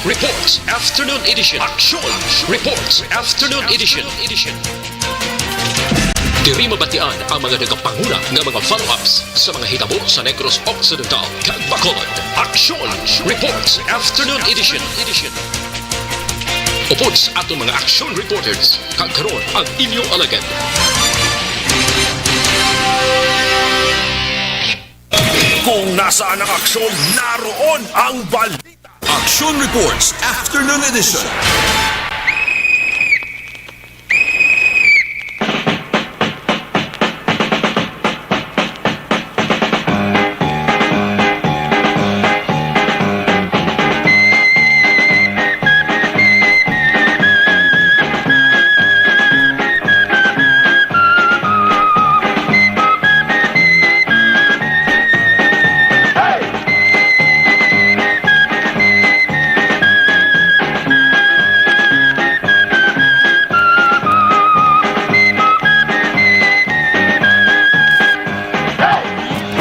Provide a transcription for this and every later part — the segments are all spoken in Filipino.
Reports Afternoon Edition. Action Reports Afternoon Edition. Diri mabatian ang mga nagapanguna nga mga follow-ups sa mga hitabo sa Negros Occidental kag Bacolod. Action Reports Afternoon Edition. Upod sa atong mga action reporters kag karon ang inyong alagad. Kung nasaan ang aksyon, naroon ang balita. Action Reports Afternoon Edition.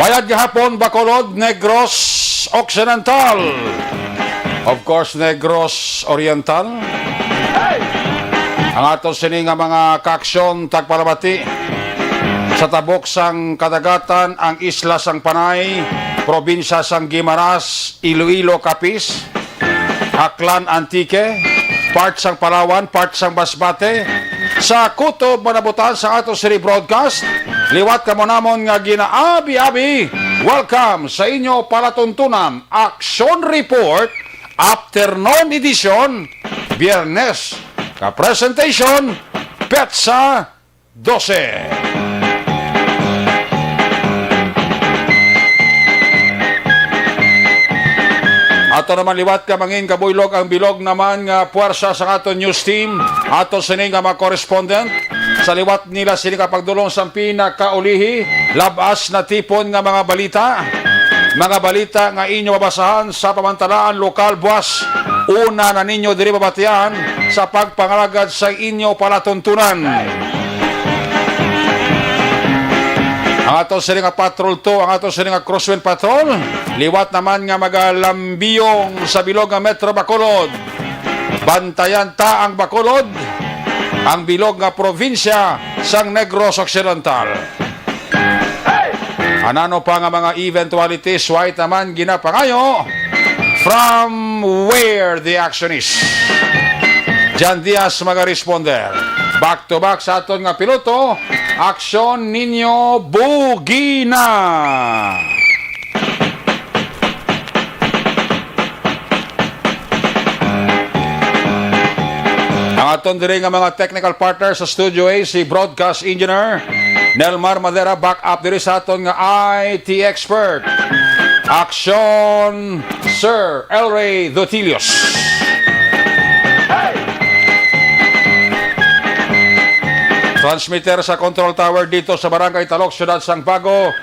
Bayad gahapon, Bacolod, Negros Occidental. Of course, Negros Oriental. Ang ato sini nga mga kaaksyon tagpalabati sa tabok sang kadagatan ang isla sang Panay, probinsya sang Guimaras, Iloilo, Capiz, Aklan, Antique, part sang Palawan, part sang Basbate, sa kutob manabutan sa ato sini broadcast. Liwat ka mo namon nga ginaabi-abi. Welcome sa inyo palatuntunan Action Report Afternoon Edition Biyernes ka presentation Petsa 12. Ato naman liwat ka mangin kabuylog ang bilog naman nga puwersa sa ato news team. Ato sining nga mga correspondent. Sa liwat nila sini kapagdulong sa pinakaulihi, labas na tipon nga mga balita. Mga balita nga inyo mabasahan sa pamantalaan lokal buwas. Una na ninyo diri babatian sa pagpangalagad sa inyo palatuntunan. Ang ato sini nga patrol to, ang ato sini nga crosswind patrol. Liwat naman nga magalambiyong sa bilog nga Metro Bacolod. Bantayan ta ang Bacolod, ang bilog nga probinsya sang Negros Occidental. Anano pa nga mga eventualities, white naman ginapangayo from where the action is. Jan Diaz mga responder. Back to back sa aton nga piloto, aksyon ninyo Bugina. Ang aton diri nga mga technical partner sa Studio A, si Broadcast Engineer Nelmar Madera, back up diri sa aton nga IT expert. Action Sir Elray Dotilios. Transmitter sa control tower dito sa Barangay Talok, Ciudad Sangpago.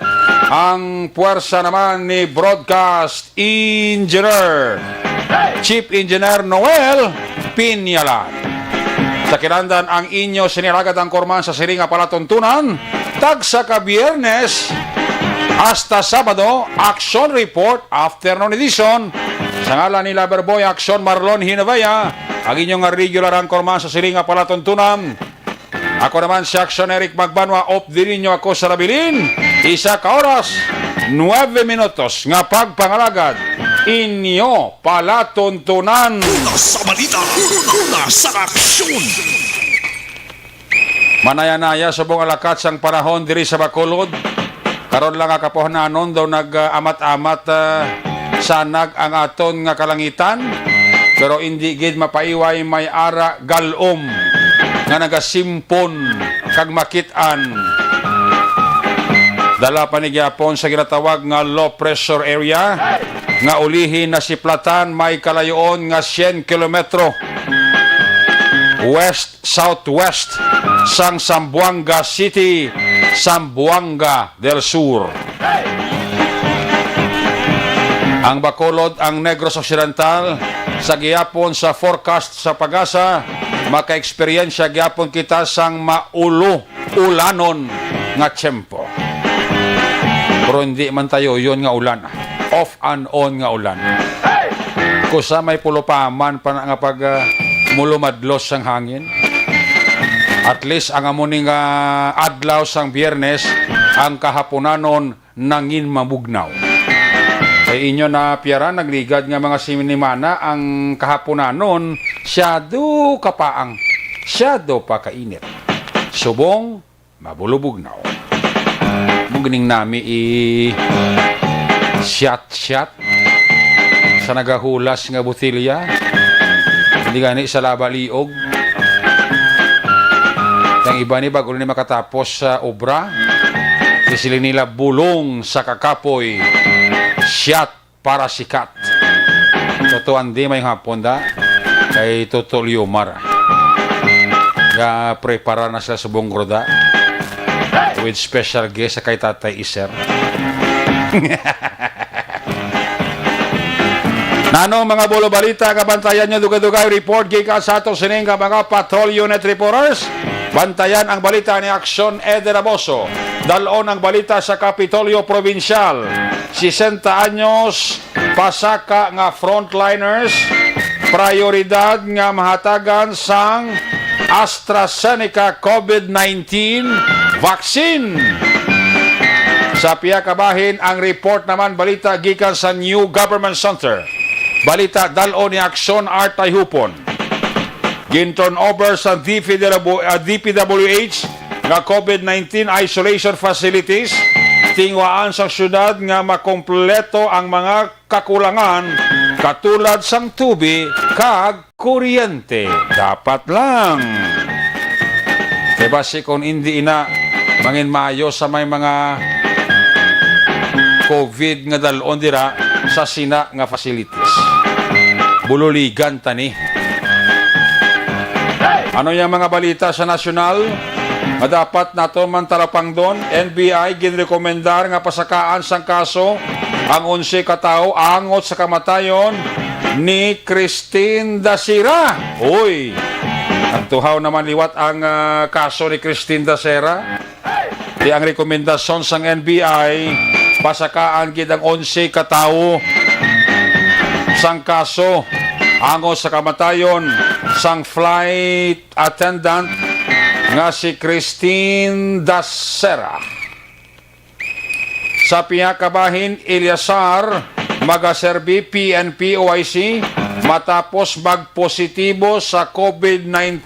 Ang puwersa naman ni Broadcast Engineer Chief Engineer Noel Pinyalan. Sa kinandan ang inyo sinilagad ang korman sa siringa palatuntunan. Tagsa ka Biyernes hasta Sabado, Action Report Afternoon Edition. Sa ngalan ni Loverboy Action Marlon Hinavaya, ang inyong regular ang korman sa siringa palatuntunan. Ako naman si Action Eric Magbanwa, op din ninyo ako sa Labilin. Isa ka oras, 9 minutos nga pagpangalagad inyo palatuntunan. Una sa balita, una sa aksyon. Manaya-naya sa buong alakat sang panahon diri sa Bacolod. Karon lang kapohnanon daw nag-amat-amat sanag ang aton nga kalangitan. Pero hindi gid mapaiway may ara galom nga nagasimpon kag makit-an. Dala pa ni gyapon sa ginatawag nga low pressure area nga ulihin na siplatan may kalayoon nga 100 kilometro west-southwest sang Zamboanga City, Zamboanga del Sur. Ang Bacolod, ang Negros Occidental, sa gihapon sa forecast sa Pag-asa, maka-eksperyensya gihapon kita sang ulanon nga tiyempo. Pero hindi man tayo yun nga ulan. Off and on nga ulan. Kusa may pulupaman pa na nga pag mulumadlos ang hangin. At least ang amuning adlaw sang Biyernes, ang kahaponanon nangin mamugnaw. Kay inyo na piyara, nagligad nga mga sinimana, ang kahaponanon, syado kapaang, syado pa kainit. Subong, mabulubugnaw. Mugining nami shot sa nagahulas nga butilya. Hindi gani sa labaliog. Ang iba ni bago ni makatapos sa obra, sisili nila bulong sa kakapoy, shot para sikat. Totoo di may hapon da, kay Totoo Liomar. Nga prepara na sila sa buong groda with special guest sa kay Tatay Iser. Nano mga bolo balita, kabantayan nyo dugay-dugay report gikan sa ato sining mga patrol unit reporters. Bantayan ang balita ni Aksyon Eder Aboso. Dalon ang balita sa Kapitolyo Provincial. 60 anyos pasaka nga frontliners, prioridad nga mahatagan sang AstraZeneca COVID-19 vaccine. Sa piya kabahin ang report naman balita gikan sa New Government Center. Balita dalon ni Aksyon Art Tayhupon. Ginturn over sa DPWH nga COVID-19 isolation facilities. Tingwaan sa syudad nga makompleto ang mga kakulangan katulad sang tubig kag kuryente. Dapat lang. Diba si kung hindi ina mangin maayo sa may mga COVID nga dalon dira sa sina nga facilities. Bululigan tani. Ano yung mga balita sa nasyonal? Dapat nato man talapang doon. NBI ginrekomendar nga pasakaan sang kaso ang 11 katao angot sa kamatayon ni Christine Dasira. Uy! Nagtuhaw naman liwat ang kaso ni Christine Dasira. Di ang rekomendasyon sang NBI pasakaan gid ang 11 katao sang kaso angot sa kamatayon sang flight attendant nga si Christine Dasera. Sa piya kabahin Eliasar magaserbi PNP OIC matapos magpositibo sa COVID-19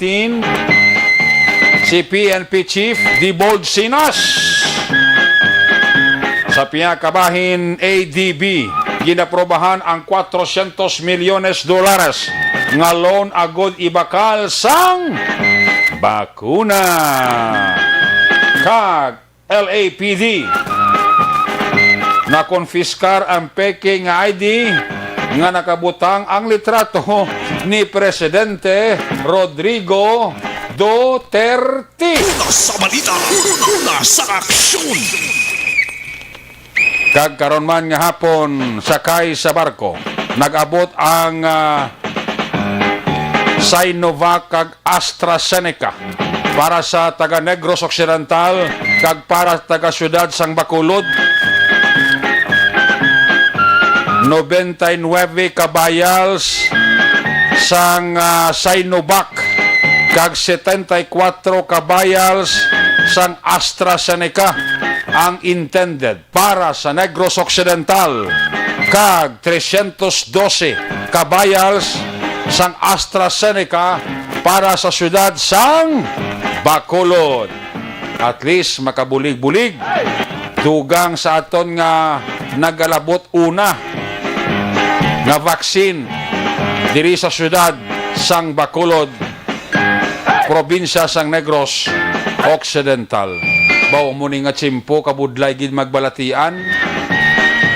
si PNP Chief Dibold Sinas. Sa piya kabahin ADB ginaprobahan ang $400 milyones nga loan agod ibakal sang bakuna. Kag LAPD na konfiskar ang peke nga ID nga nakabutang ang litrato ni Presidente Rodrigo Duterte. Una sa balita, una sa aksyon. Kag karon man nga hapon sakay sa barko, nag-abot ang Sinovac kag AstraZeneca para sa taga Negros Occidental kag para taga siyudad sang Bacolod. 99 kabayals sang Sinovac kag 74 kabayals sang AstraZeneca ang intended para sa Negros Occidental kag 312 kabayals sang AstraZeneca para sa siyudad sang Bacolod. At least makabulig-bulig dugang sa aton nga nagalabot una nga vaccine diri sa siyudad sang Bacolod, probinsya sang Negros Occidental. Baw mo ni nga tsimpo kabudlay gid magbalatian.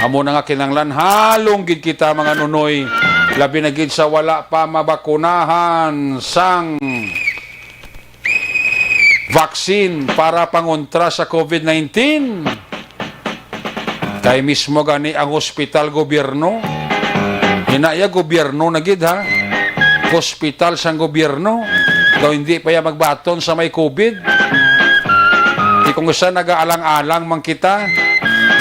Amo na nga kinanglan halong gid kita mga nunoy, labi na gid sa wala pa mabakunahan sang vaccine para pangontra sa COVID-19. Kay mismo gani ang ospital gobyerno. Hinaya gobyerno na gid ha. Hospital sang gobyerno. Daw hindi pa ya magbaton sa may COVID. Kung gusto nag-aalang-alang man kita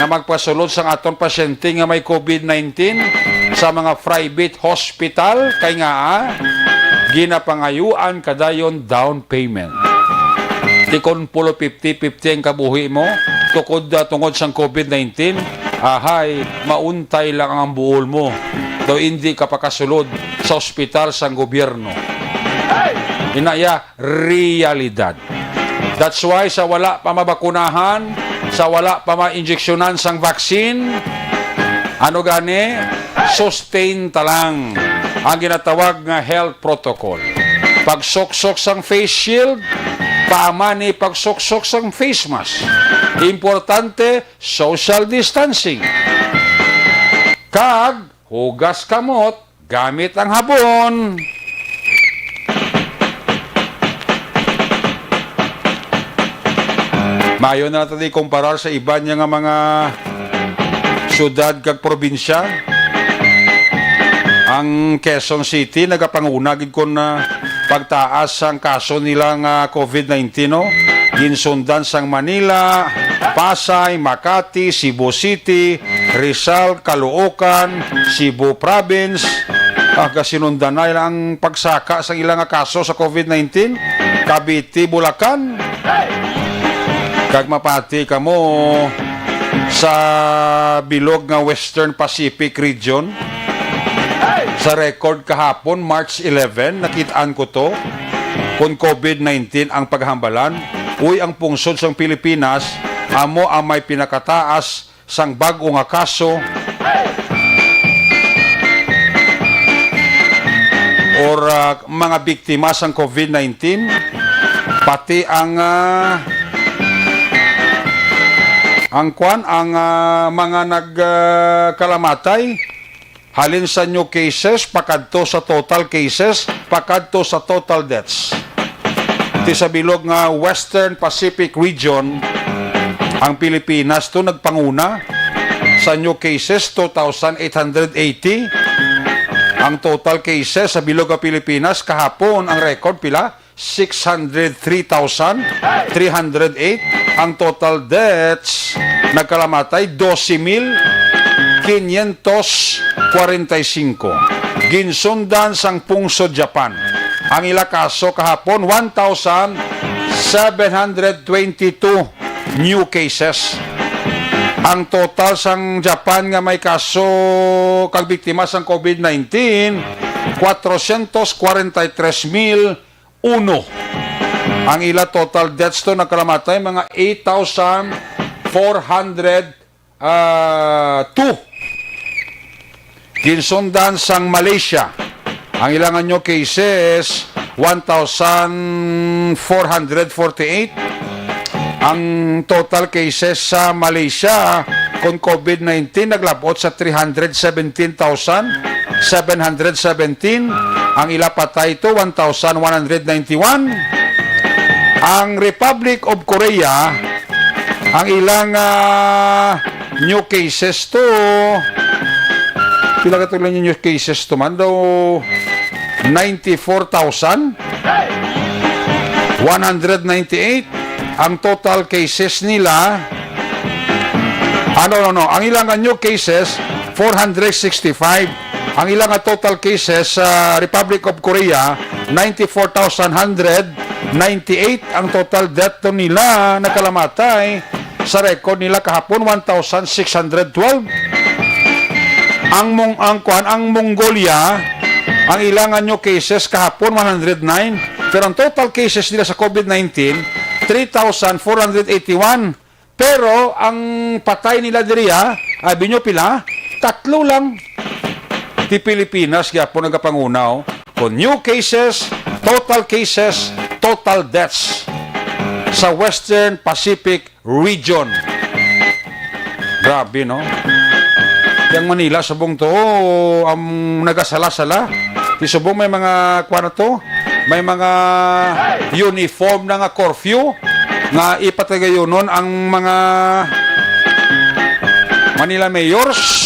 nga magpasulod sang aton pasyente nga may COVID-19, sa mga private hospital kay nga ginapangayuan kadayon down payment. Tikon pulo 50-50 ang kabuhi mo tungod sa COVID-19, mauntay lang ang buol mo daw hindi ka pakasulod sa ospital sang gobyerno. Inaya realidad. That's why sa wala pa mabakunahan, sa wala pa ma-injeksyonan sang vaccine, ano gani? Sustain talang ang ginatawag nga health protocol. Pagsoksok sang face shield, paamani pagsoksok sang face mask. Importante, social distancing. Kag, hugas kamot, gamit ang habon. Mayo na natin kumparar sa iba niya nga mga syudad kag probinsya. Ang Quezon City nagapangunagid kon na pagtaas ang kaso nila nga COVID-19 no. Ginsundan sang Manila, Pasay, Makati, Cebu City, Rizal, Caloocan, Cebu Province. Kasinundan na ilang pagsaka sa ilang kaso sa COVID-19. Cavite, Bulacan. Kag mapati ka mo sa bilog nga Western Pacific region. Sa record kahapon, March 11, nakitaan ko to, kung COVID-19 ang paghambalan. Uy, ang pungsod sang Pilipinas, amo ang may pinakataas sang bag-o nga kaso or mga biktima sang COVID-19, pati ang mga nagkalamatay halin sa new cases pakadto sa total cases pakadto sa total deaths. Iti sa bilog nga Western Pacific region ang Pilipinas to nagpanguna sa new cases 2,880. Ang total cases sa bilog nga Pilipinas kahapon ang record pila 603,308. Ang total deaths nagkalamatay 12,545. Ginsundan sang pungsod Japan. Ang ila kaso kahapon 1,722 new cases. Ang total sang Japan nga may kaso kag biktima sang COVID-19 443,001. Ang ila total deaths to nagkalamatay mga 8,402. Ginsundan sang Malaysia. Ang ilang new cases 1,448. Ang total cases sa Malaysia kung COVID-19 naglabot sa 317,717. Ang ila patay to 1,191. Ang Republic of Korea, ang ilang new cases to, pila katuloy yung new cases to man daw 94,198. Ang total cases nila ang ilang new cases 465. Ang ilang total cases sa Republic of Korea 94,198. Ang total death to nila nakalamatay sa record nila kahapon 1,612. Ang Mongolia, ang ilang new cases kahapon 109. Pero ang total cases nila sa COVID-19 3,481. Pero ang patay nila diriya, abi nyo pila, 3 lang. Di Pilipinas, kaya po nagkapangunaw, kung new cases, total deaths sa Western Pacific region. Grabe, no? Yang Manila, subong to, ang nagasala-sala. Di subong may mga, may mga uniform na nga curfew nga ipatagayonon ang mga Manila mayors.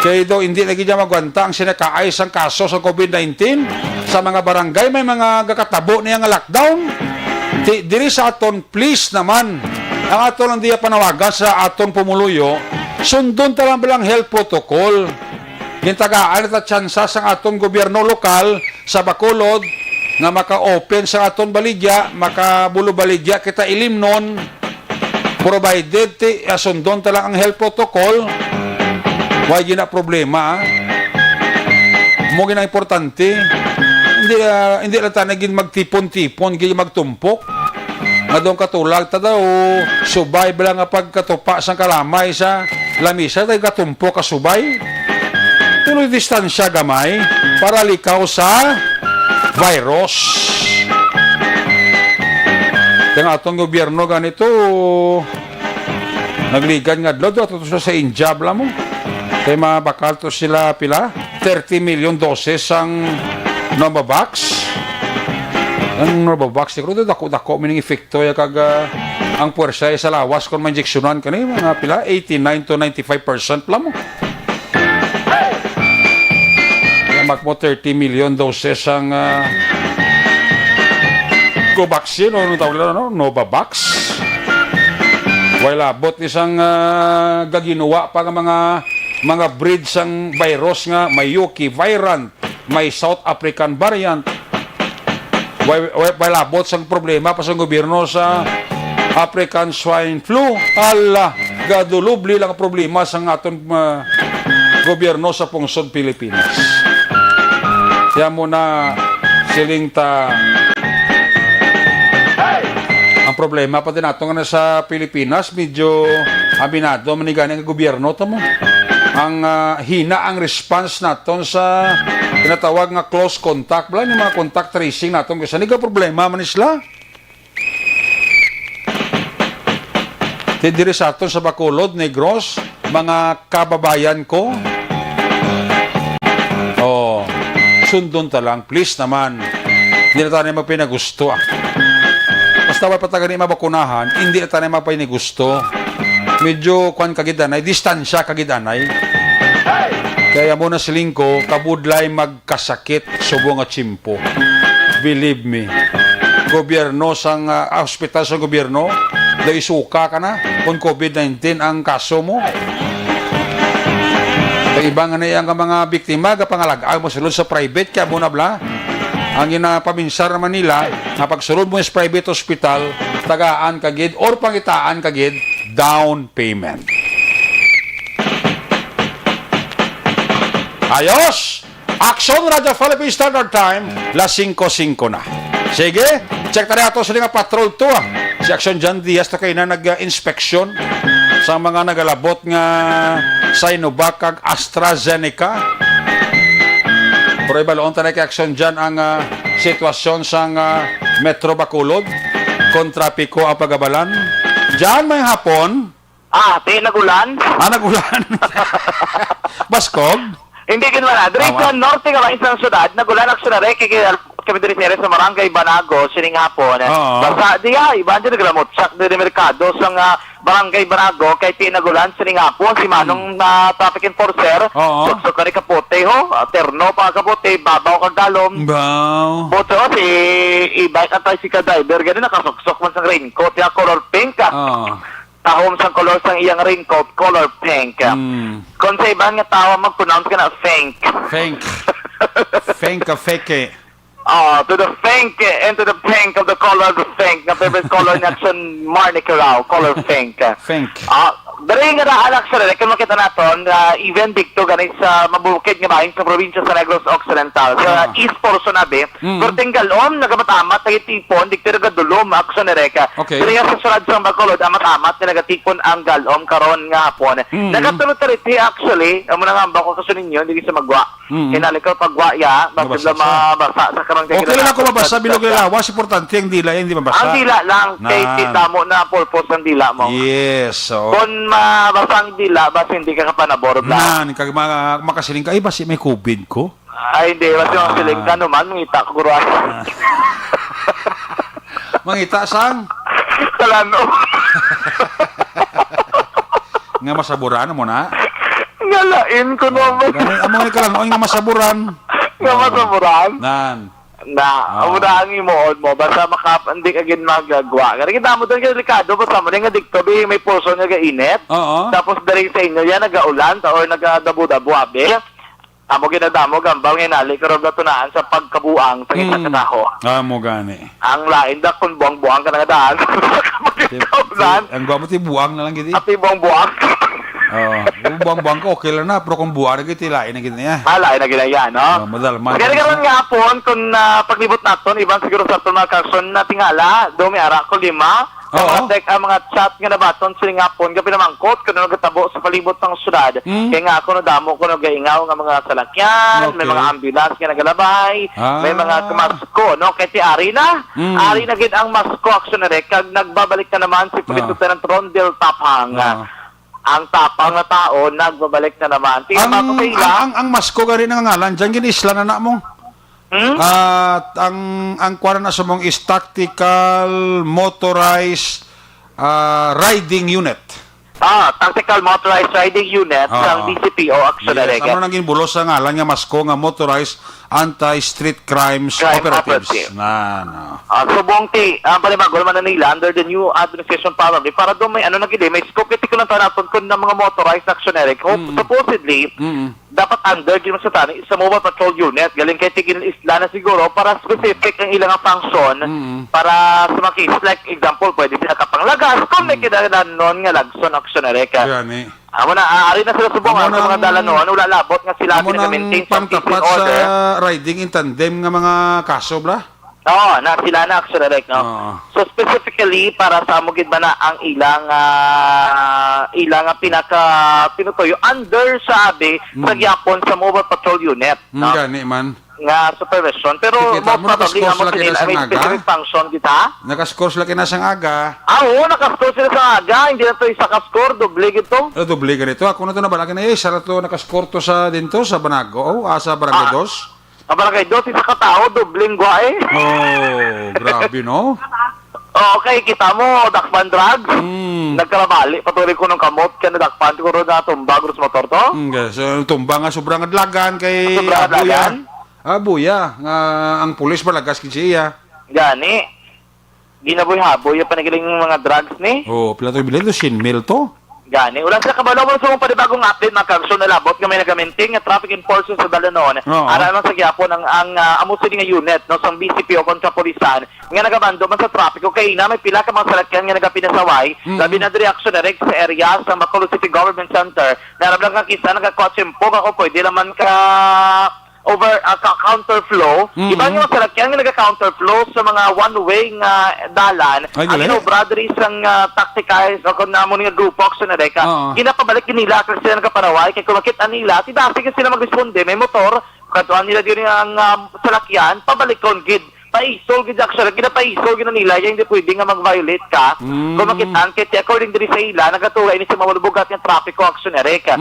Kaya daw hindi na gidya magwanta ang sinakaayos ang kaso sa COVID-19 sa mga barangay. May mga gakatabo niya nga lockdown. Diri sa aton, please naman, ang aton ang diya panawagan sa aton pumuluyo, sundon talang bilang health protocol. gintagaan ita tsansa sa aton gobyerno lokal sa Bacolod nga maka-open sa aton baligya, makabulo baligya kita ilimnon, provided ti asundon talang ang health protocol, why gina problema, mo gina importante, hindi lang tayo naging magtipon-tipon, gina magtumpok, nga doon katulag, daw, subay bilang nga pagkatupa sa kalamay sa lamisa, tayo katumpok kasubay, tuloy distansya gamay, para likaw sa virus. Kaya atong gobyerno ganito, nagligan nga doon, ito sa India, bala mo. Kaya mabakal to sila pila, 30 million doses ang Novavax. Ang Novavax, siguro doon, dako mining efekto, kag ang puwersa sa lawas kung ma-injeksyonan ka na, mga pila, 89 to 95% lang mo. Magmo 30 million doses ang Covaxin o tawag nila, no? Novavax. Wala bot isang gaginawa pa nga mga breeds ang virus nga may Yuki variant, may South African variant. Wala bot sang problema pa sa gobyerno sa African swine flu. Ala, gadulubli lang problema sa aton gobyerno sa pungsod Pilipinas. Kaya mo na siling ta ang problema pati nato nga sa Pilipinas medyo aminado manigani ang gobyerno tamo ang hina ang response naton sa tinatawag nga close contact bala ni mga contact tracing naton kasi niga problema man isla diri sa aton sa Bacolod, Negros, mga kababayan ko sundon talang, please naman. Hindi na tayo magpinagusto. Basta wala patagan na mabakunahan, hindi na tayo magpinagusto. Medyo, kwan kagidanay, distansya kagidanay. Kaya muna siling ko, kabudlay magkasakit, subong at simpo. Believe me. Gobyerno sang hospital sa gobyerno, daw isuka ka na, kung COVID-19 ang kaso mo. Ibang na ang mga biktima kapangalag mo sulod sa private kaya muna bla ang inapaminsar naman nila na pagsulod mo sa private hospital tagaan kagid or pangitaan kagid down payment. Ayos! Action Radio Philippine Standard Time las 5:05 na. Sige, check tayo ato sa nga patrol to Si Action John Diaz na kayo na nag-inspeksyon sa mga nagalabot nga Sinovac kag AstraZeneca. Pero ibaloon tayo kay Action John ang sitwasyon sa Metro Bacolod kontra Pico ang pagabalan. Diyan may hapon. Nagulan? Nagulan. Baskog? Hindi kinwala. Diretso norte ka ba isang syudad, nagulan ang syudad, kami diri sa Barangay Banago, sining hapon. Basta diya, iban dyan naglamot, sak diri merkado sa Barangay Banago, kay tinagulan sining hapon, si Manong traffic enforcer, suksok ka rin kapote ho, terno pa kapote, babaw kang dalom. Baw. Boto si e-bike at tricycle driver, ganun nakasuksok man sa raincoat, yung color pink. Tahom sa color sang iyang raincoat, color pink. Kung sa ibang nga tawa, mag-pronounce ka na fink. Fink. Fink ka fake. To the fink and to the pink of the color of the fink. Na favorite color niya sa Marnicaraw, color pink. Fink. Dari nga naalak sa rin, kung makita natin, even dikto ganit sa mabukid nga bahin sa probinsya sa Negros Occidental. Sa East portion na be, Perting Galom, nagamatamat, nagitipon, dikto nagadulom, akso ni Reka. Dari nga sa sulad sa Bacolod, amatamat, nagatipon ang Galom, karon nga hapon. Nagatulot tariti actually, amo na nga ang bako kaso ninyo, hindi sa magwa. Hinalikaw pagwa ya, bakit lang mabasa sa karong okay lang ako mabasa, bilog na lawas, importante ang dila, hindi mabasa. Ang dila lang, kay titamo na purpose ang dila mo. Yes, so. Kung mabasa ang dila, basta hindi ka kapanabor lang. Makasiling ka, basi may COVID ko? Ay, hindi, basta makasiling ka naman, mangita ko guruan. Mangita sang? Kalano. Nga masaburan mo na? Ngalain ko naman. Amo ka lang, nga masaburan. Nga masaburan? Nan. Amo na ang imood mo, basta makapandik agin magagawa. Kasi kita mo doon delikado, basta mo rin nga dikto, may pulso nga gainit. Tapos dari sa inyo yan, nagaulan, or nagadabu-dabu, abe. amo ginadamo gambaw nga nali karon tunaan sa pagkabuang sa isa ka taho. Mo gani. Ang lain da kun buang-buang ka nga daan. Ang gamo ti buang na lang giti. Ati buang-buang. Buang-buang ko okay lang na, pero kung buang na giti lain na giti niya. Lain na ginaya, no? Madalman. Kaya karon nga hapon kung paglibot naton iban siguro sa aton mga kakson na tingala, do may ara ko 5. Oo. Ang mga chat nga nabaton sila nga hapon gabi namangkot kuno nagatabo sa palibot ng syudad. Kaya nga ako nadamo ko nagaingaw nga mga salakyan, may Okay. mga ambulance nga nagalabay, may mga kamasko, no? Kaya ti ari na. Ari na gid ang masko action kag nagbabalik na naman si Police Lieutenant Rondel Tapang. Ang tapang na tao nagbabalik na naman. Tingnan mo kay ila. Ang masko gari nga ngalan, diyan gid isla na mo. At ang kuwara na sa mong is Tactical Motorized Riding Unit. Tactical Motorized Riding Unit ng DCPO Action Yes, ano nang ginbulos sa ngalan nga masko nga Motorized Anti-Street Crimes Crime Operatives. Operative. No. Palibago naman na nila under the new administration probably para doon may may scope iti ko lang naton kung ng mga motorized actionary supposedly dapat under din sa tani sa mobile patrol unit galing kay tigil isla na siguro para specific ang ilang function para sa mga case like example pwede sila kapanglagas kung may kinahanglan nun nga lagson actionary ka Gani. amo na ari na sila subong Amo ang mga nang- dala noon wala labot nga sila Amo pinag-maintain nang some peace pangtapat and order. sa riding in tandem nga mga kaso bla? Oo, na sila na actually, no? Oo. So specifically para sa amugid ba na ang ilang pinutuyo under sabi sa gyapon sa mobile patrol unit, no? Gani man. Nga supervision. Pero Kita most mo, probably nakascore amo sila sila kina may sa specific naga? function kita. Nakascore sila kinasang aga. Oo, nakascore sila sa aga, hindi na to isa ka-score, doble gito. Doble ganito. Ako na to nabalaki na sara to nakascore to sa dinto sa Banago, sa Barangay 2. Barangay 2 isa ka tao, dobleng gwa eh. Oh, grabe no. Okay, kita mo, dakpan drugs. Nagkarabali, patuloy ko ng kamot, kaya nadakpan ko rin na tumbag sa motor to. Yes, tumba nga sobrang adlagan kay Sobrang adlagan? Abuya, nga ang pulis malagas kay siya. Gani. Ginaboy-haboy yung panagiling mga drugs ni. Oh, pila to bilhin to 100 mil to. Gani. Ulan sa kabalo mo sa mga panibagong update na kagsyon na labot nga may nagamenting nga traffic enforcers sa Dalanon. Oo. Ara naman sa gyapon ang amusin nga unit no sa BCPO kontra polisan nga nagabando man sa trapiko kay na may pila ka mga salakyan nga nagapinasaway. Labi na reaction direct sa area sa Bacolod City Government Center. Narablang nga kisa nagakotsempo ako pwede naman ka over counterflow. Iba nga salakyan nga naga-counterflow sa mga one-way nga dalan. Ay, Ang gali. inobrother isang tacticized o kung namo nga grupo sa nareka. Oo. Ginapabalik nila kasi sila nagkaparaway kay kung makita nila, ti dati kasi sila magresponde, may motor, katuan nila din ang salakyan, pabalikon gid. Paisol gid actually, ginapaisol gid na nila, yung hindi pwede nga mag-violate ka. Kung makitaan, kaya according din sa ila, nagatulay ni sa mawalbugat ng traffico action ereka.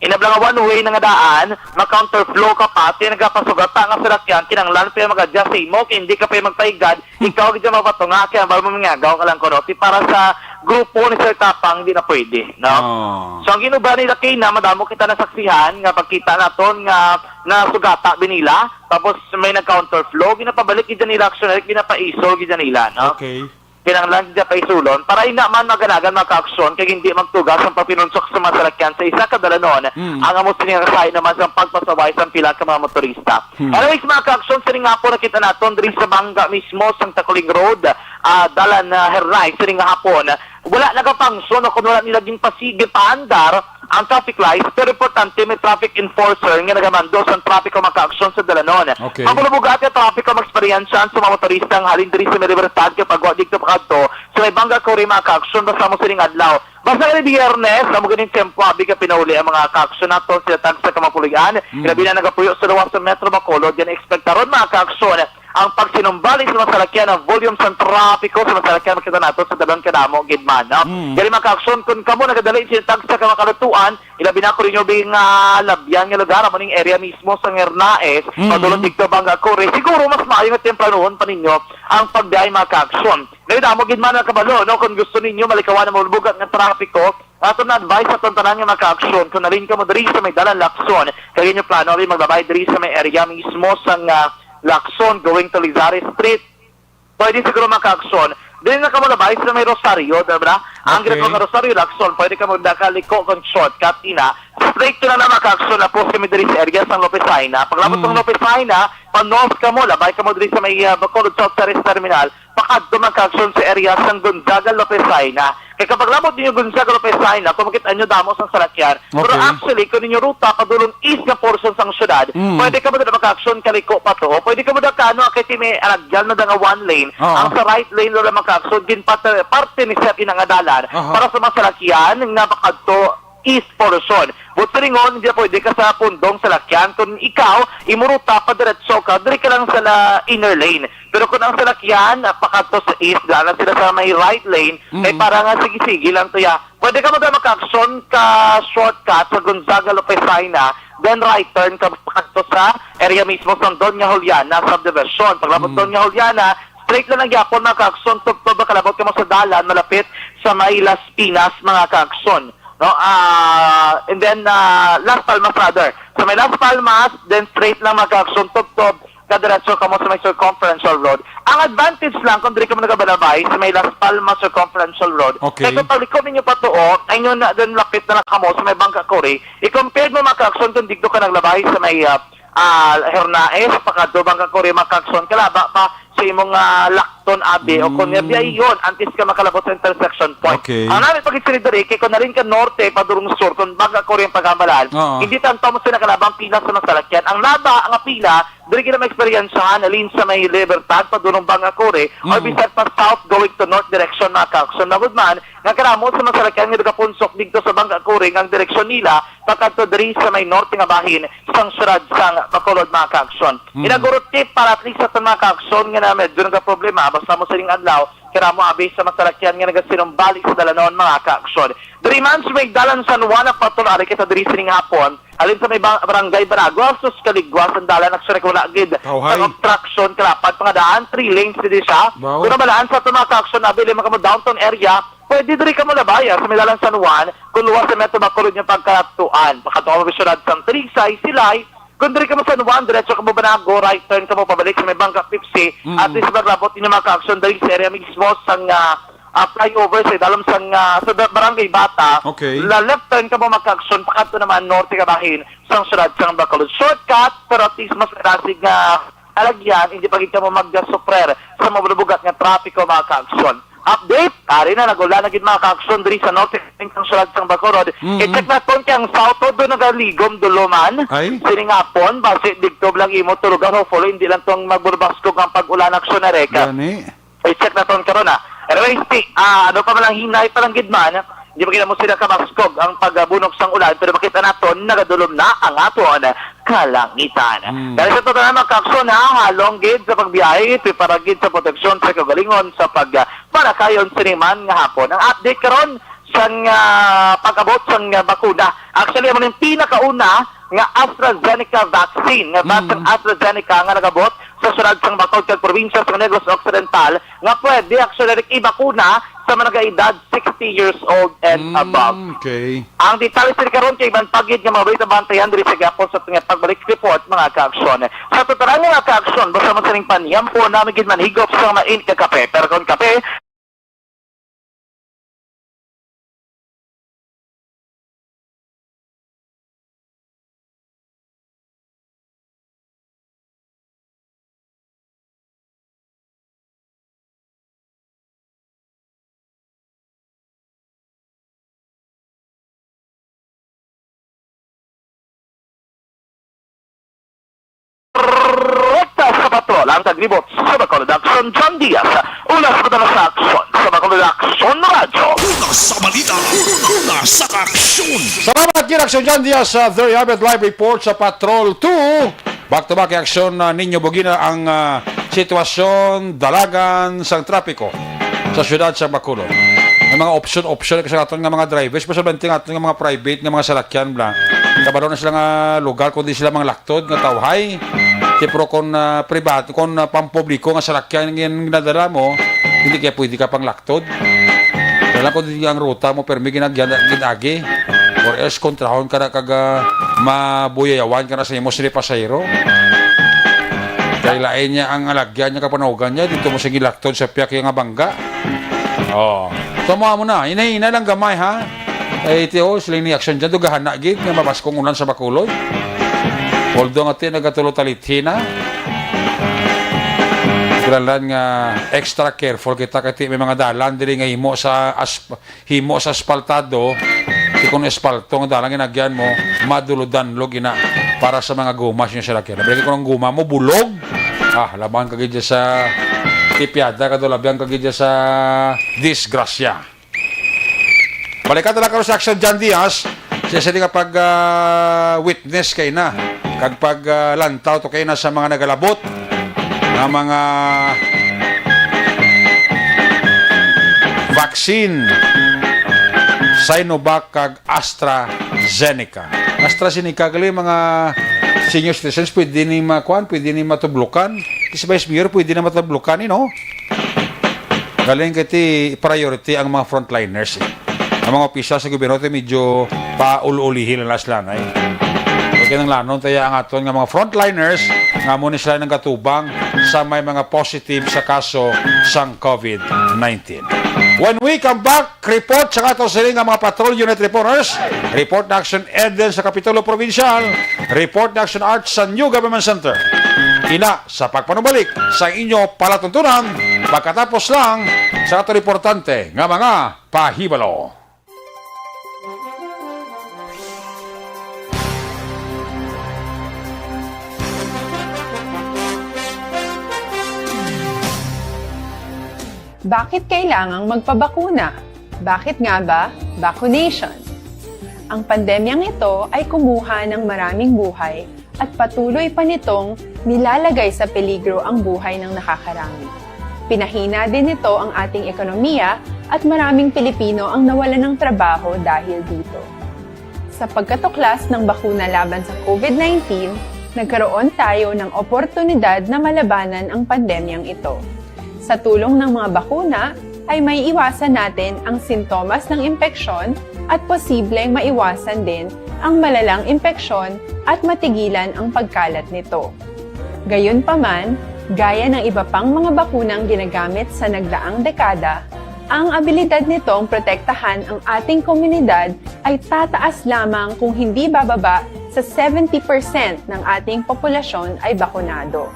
Inablang nga one way na nga daan, mag-counterflow ka pa, ti nagapasugat nga salakyan, kinanglan pa mag-adjust sa imo, kaya hindi ka pa magpaigad, ikaw gid mapatunga, kaya balo mo mangagaw ka lang ko, no? Ti para sa grupo ni Sir Tapang, hindi na pwede, no? Oh. So ang ginuba nila kay na madamo kita nasaksihan nga pagkita naton nga nasugata binila tapos may nag-counterflow ginapabalik gid nila action ginapaisol gid nila no Okay. kinanglan gid pa isulon para ina man maganagan maka-aksyon kay hindi magtugas ang papinunsok sa mga salakyan sa isa ka dalanon ang amo sining kasay naman sa pagpasaway sa pila ka mga motorista. Anyways mga ka-aksyon sining nga po nakita naton diri sa Bangga mismo sa Takuling Road dalan Hernay sining nga hapon wala nagapangsyon o kung wala nilaging pasigil paandar ang traffic lights pero importante may traffic enforcer nga nagamando sa traffic o maka-aksyon sa dalanon. Okay. Mabulubugat yung traffic o mag-experiensyan sa mga motorista ang halin diri sa may libertad kapag wag dito pakadto sa may Bangga Kuri maka-aksyon basta mo sining adlaw. Basta nga ni Biyernes, sa mga ganing tempo, abi ka pinauli ang mga ka-aksyon nato sila tag sa kamapulian. Grabe na nagapuyo sa luwas sa Metro Bacolod, yan ekspektaron mga ka-aksyon ang pagsinumbalik sa mga salakyan ng volume sa trapiko sa mga salakyan makita nato sa dalawang kadamo gidman. No? Gani mga ka-aksyon, kung kamo nagadali sila tag sa kamakalutuan, ilabi na ko rin yung bing labyan nga lugar, maning area mismo sa Hernaes, padulong dito Bangga Kuri, siguro mas maayo nga tempranon pa ninyo ang pagbiyahe mga ka-aksyon. Ngayon, damo gidman ang kabalo, no? Kung gusto ninyo malikawan na maulubugat ng trapiko, ato na advice sa tantanan nga maka-aksyon kung narin ka mo diri sa may dalan Lacson kaya nyo plano rin magbabay diri sa may area mismo sa Lacson going to Lizares Street pwede siguro maka-aksyon din na ka mo labay sa may Rosario diba Ang Okay. ginagawa nga Rosario Lacson, pwede ka magdakaliko kung shortcut ina. Straight to na maka-action na po sa Midris area sa Lopesaina. Paglabot ng Lopesaina, pa-north ka mo, labay ka mo diri sa may Bacolod South Service Terminal, pakadto maka-action sa area sa Gonzaga Lopesaina. Kaya kapag labot ninyo Gonzaga Lopesaina, kung makita nyo damos ang salakyan. Pero Okay. actually, kung ninyo ruta, padulong east na portion sang syudad, pwede ka mo na maka-action kaliko pa to. Pwede ka mo na kano, kaya may aragyan na nga one lane. Oo. Ang sa right lane na maka-action, din parte ni Sir Inangadalan, Aha. para sa mga salakyan, nga pakadto east portion. But ringon, hindi pwede ka sa pundong salakyan. Kung ikaw, imuruta pa diretso ka, dire ka lang sa inner lane. Pero kung ang salakyan, pakato sa east, gana sila sa may right lane, ay parang sige-sige lang to ya. Pwede ka maka-action ka shortcut sa Gonzaga Lopesaina, then right turn ka pakato sa area mismo sa Doña Juliana subdivision. Paglabot Doña Juliana, straight lang ang yapon mga kaakson, tugtog kalabot ka mo sa dalan, malapit sa may Las Pinas mga kaakson. No, and then Las Palmas rather. So may Las Palmas, then straight lang mag-action tugtog kadiretso ka mo sa may Circumferential Road. Ang advantage lang kung diri ka mo nagabalabay sa may Las Palmas Circumferential Road. Okay. Kaya kung palikod ninyo pa to, ay nyo na dun lapit na lang ka mo sa may Bangka Kori, i-compare mo mag-action kung digdo ka naglabay sa may Hernaes, pakado Bangka Kori mag-action kalaba pa sa imong Lacton Abbey o kung nabiyay yun, antes ka makalabot sa intersection point. Okay. Ang namin pag-isinidari, kaya kung na rin ka norte, padurong sur, kung baga ko rin pagkamalan, Oo. hindi tanto mo sila kalabang pila sa masalakyan. Ang laba, ang pila, diri ka na ma-experiencehan, alin sa may Libertad, padurong banga kore, or bisan pa south going to north direction na kaakson na goodman, nga karamo sa masalakyan nga nagapunsok dito sa banga kore, ang direksyon nila, pagkanto diri sa may norte nga bahin, sang surad sang Bacolod mga kaakson. Inagurot tip para at least sa mga kaakson nga na medyo nagka-problema, basta mo siling adlaw, kaya mo abis sa masalakyan nga nagasinumbalik sa dalanon mga ka-aksyon. Diri man sa may dalan San Juan ang patulari kita diri sining hapon, alin sa may barangay Baragua, sus kaligwas ang dalan aksyon ko lagid. Tawhay. Ang obstruction, kalapat, mga daan, 3 lanes din siya. Wow. Kung nabalaan sa ito mga ka-aksyon, nabili mo downtown area, pwede diri ka mo labaya sa may dalan San Juan, kung luwas sa Metro Bacolod yung pagkatuan. Pakatuwa mo bisyonad sa Trisay, Silay, kung diri ka mo sa Juan, diretso ka mo banago, right turn ka mo pabalik sa may Bangka Pipsi, at least maglabot din yung mga ka-aksyon dali sa area mismo sang flyover sa dalam sa barangay Bata. Okay. La left turn ka mo mag-aksyon, pakanto naman norte ka bahin, sang sunod sang Bacolod. Shortcut, pero at least mas rasig nga alagyan, hindi pagit ka mo mag-suprer sa mabubugat nga trapiko mga ka-aksyon. Update, ari na nagula na gid mga ka-aksyon diri sa norte ng sunod sang Bacolod. I-check na ton kang south do nagaligom duluman. Ay. Sining hapon, base digtob lang imo turugan, hopefully hindi lang tong magburbaskog ang pag-ulan aksyon na reka. Gani. I-check na ton karon na. Anyway, ano pa man lang hinay pa lang gidman, hindi makita mo sila kamaskog ang pagbunok sang ulan, pero makita naton nagadulom na ang aton kalangitan. Dahil sa totoong mga kaksyon halong gid sa pagbiyahe, para gid sa proteksyon sa kagalingon sa para kayon siniman nga hapon. Ang update karon sang pag-abot sang bakuna. Actually, mo yung pinakauna nga AstraZeneca vaccine, nga vaccine AstraZeneca nga nagabot sa sunod sang Bacolod kag probinsya sa Negros Occidental nga pwede actually i-bakuna sa mga nag-edad 60 years old and above. Okay. Ang detalye sa karon kay Ivan Pagid nga mga bantayan diri sa gapon sa tunga pagbalik report mga ka-aksyon. Sa totoong mga ka-aksyon, basta mo sining paniyam po namin gid manhigop sa main ka kape. Pero kung kape rekta sa patrol ang taglibot sa Bacolod Action John Diaz. Ulas pa na sa aksyon sa Bacolod Action Radyo. Una sa balita, una sa aksyon. Salamat kay Aksyon John Diaz sa There You Have It Live Report sa Patrol 2. Back-to-back aksyon na ninyo bugina ang sitwasyon dalagan sang trapiko sa syudad sa Bacolod. May mga option kasi aton nga mga drivers, basta banting aton nga mga private nga mga salakyan bla. Kabalo na sila nga lugar kundi sila mga laktod nga tawhay. Tipro kon private, kon pampubliko nga salakyan nga ginadala mo, hindi kaya pwede ka pang laktod. Dala ko din ang ruta mo pero may ginagi. Or else kontrahon ka na kaga mabuyayawan ka na sa imo sila pasayro. Kaya lain niya ang alagyan niya kapanawagan niya dito mo sa gilaktod sa piyak nga bangga. Oh. Tama mo na. Ina lang gamay, ha? Ay, tiyo, sila ni action dyan. Dugahan na, gid. Nga mabaskong unan sa Bacolod. Although nga tiyo, nagatulot-talithi na. Gralan nga extra careful kita kati may mga dalan diri nga himo sa aspaltado. Di kung espalto nga dalan ginagyan mo, maduludanlog ina para sa mga gumas nyo sila kaya. Balik ko ng guma mo, bulog. Laban ka gidya sa tipyada, kadulabyan ka gidya sa disgrasya. Balikan talaga ko sa action John Diaz. Siya nga pag witness kay na. Kag pag lantaw to kay na sa mga nagalabot. Na mga vaccine. Sinovac kag AstraZeneca. AstraZeneca gali mga senior citizens pwede ni makuan, pwede ni matublukan. Kasi Vice Mayor pwede na matublukan, no? Galing kiti priority ang mga frontliners. Ang mga opisyal sa gobyerno medyo paul-ulihin lang lanay. Okay nang lanon tayo ang aton nga mga frontliners nga muna sila ng katubang sa may mga positive sa kaso sang COVID-19. When we come back, report sa ato sila nga mga patrol unit reporters, report na Action Eden sa Kapitulo Provincial, report na Action Arts sa New Government Center. Ina sa pagpanubalik sa inyo palatuntunan, pagkatapos lang sa ato reportante nga mga pahibalo. Bakit kailangang magpabakuna? Bakit nga ba vaccination? Ang pandemyang ito ay kumuha ng maraming buhay at patuloy pa nitong nilalagay sa peligro ang buhay ng nakakarami. Pinahina din nito ang ating ekonomiya at maraming Pilipino ang nawalan ng trabaho dahil dito. Sa pagkatuklas ng bakuna laban sa COVID-19, nagkaroon tayo ng oportunidad na malabanan ang pandemyang ito. Sa tulong ng mga bakuna, ay may iwasan natin ang sintomas ng impeksyon at posibleng maiwasan din ang malalang impeksyon at matigilan ang pagkalat nito. Gayunpaman, gaya ng iba pang mga bakunang ginagamit sa nagdaang dekada, ang abilidad nitong protektahan ang ating komunidad ay tataas lamang kung hindi bababa sa 70% ng ating populasyon ay bakunado.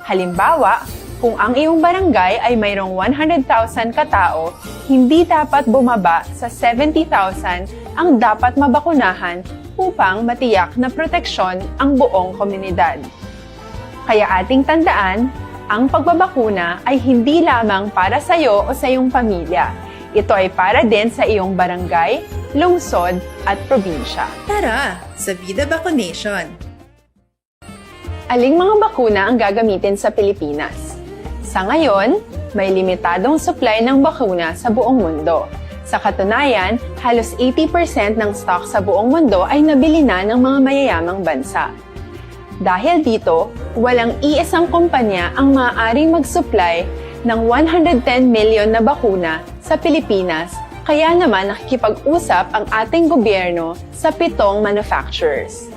Halimbawa, kung ang iyong barangay ay mayroong 100,000 katao, hindi dapat bumaba sa 70,000 ang dapat mabakunahan upang matiyak na proteksyon ang buong komunidad. Kaya ating tandaan, ang pagbabakuna ay hindi lamang para sa iyo o sa iyong pamilya. Ito ay para din sa iyong barangay, lungsod at probinsya. Tara, sa Vida Vaccination! Aling mga bakuna ang gagamitin sa Pilipinas? Sa ngayon, may limitadong supply ng bakuna sa buong mundo. Sa katunayan, halos 80% ng stock sa buong mundo ay nabili na ng mga mayayamang bansa. Dahil dito, walang iisang kumpanya ang maaaring mag-supply ng 110 million na bakuna sa Pilipinas, kaya naman nakikipag-usap ang ating gobyerno sa 7 manufacturers.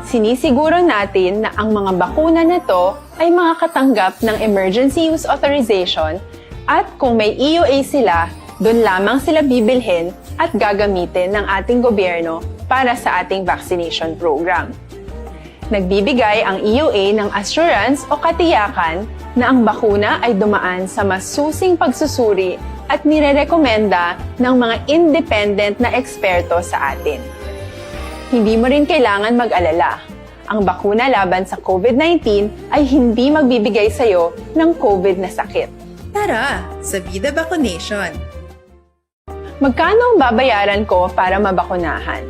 Sinisiguro natin na ang mga bakuna nito ay makakatanggap ng Emergency Use Authorization at kung may EUA sila, doon lamang sila bibilhin at gagamitin ng ating gobyerno para sa ating vaccination program. Nagbibigay ang EUA ng assurance o katiyakan na ang bakuna ay dumaan sa masusing pagsusuri at nirerekomenda ng mga independent na eksperto sa atin. Hindi mo rin kailangan mag-alala. Ang bakuna laban sa COVID-19 ay hindi magbibigay sa iyo ng COVID na sakit. Tara, sa Vida Vaccination! Magkano ang babayaran ko para mabakunahan?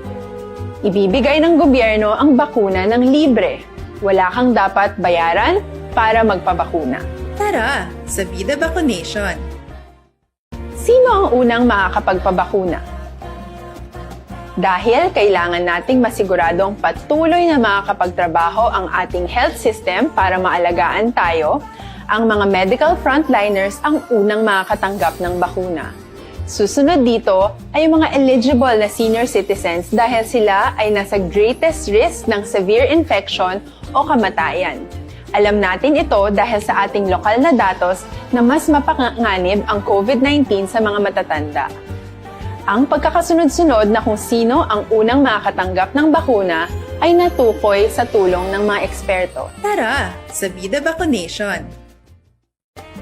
Ibibigay ng gobyerno ang bakuna ng libre. Wala kang dapat bayaran para magpabakuna. Tara, sa Vida Vaccination! Sino ang unang makakapagpabakuna? Dahil kailangan nating masiguradong patuloy na makakapagtrabaho ang ating health system para maalagaan tayo, ang mga medical frontliners ang unang makakatanggap ng bakuna. Susunod dito ay mga eligible na senior citizens dahil sila ay nasa greatest risk ng severe infection o kamatayan. Alam natin ito dahil sa ating lokal na datos na mas mapanganib ang COVID-19 sa mga matatanda. Ang pagkakasunod-sunod na kung sino ang unang makakatanggap ng bakuna ay natukoy sa tulong ng mga eksperto. Tara sa Vida Vaccination.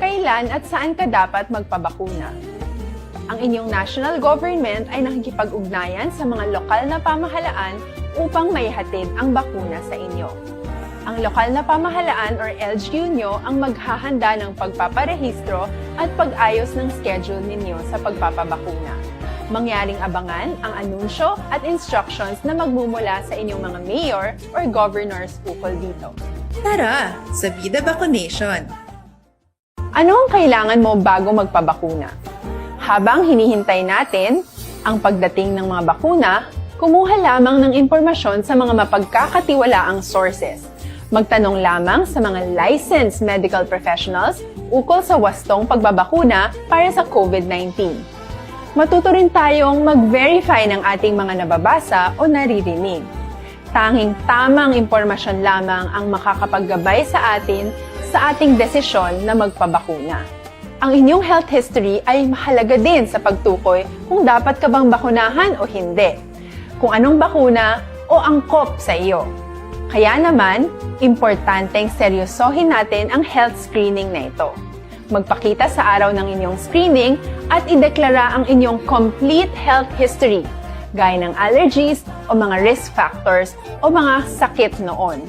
Kailan at saan ka dapat magpabakuna? Ang inyong national government ay nakikipag-ugnayan sa mga lokal na pamahalaan upang maihatid ang bakuna sa inyo. Ang lokal na pamahalaan or LGU nyo ang maghahanda ng pagpaparehistro at pag-ayos ng schedule ninyo sa pagpapabakuna. Mangyaring abangan ang anunsyo at instructions na magmumula sa inyong mga mayor or governors ukol dito. Tara sa Vida Vaccination. Ano ang kailangan mo bago magpabakuna? Habang hinihintay natin ang pagdating ng mga bakuna, kumuha lamang ng impormasyon sa mga mapagkakatiwalaang sources. Magtanong lamang sa mga licensed medical professionals ukol sa wastong pagbabakuna para sa COVID-19. Matuto rin tayong mag-verify ng ating mga nababasa o naririnig. Tanging tamang impormasyon lamang ang makakapaggabay sa atin sa ating desisyon na magpabakuna. Ang inyong health history ay mahalaga din sa pagtukoy kung dapat ka bang bakunahan o hindi, kung anong bakuna o angkop sa iyo. Kaya naman, importanteng seryosohin natin ang health screening na ito. Magpakita sa araw ng inyong screening at ideklara ang inyong complete health history, gaya ng allergies o mga risk factors o mga sakit noon.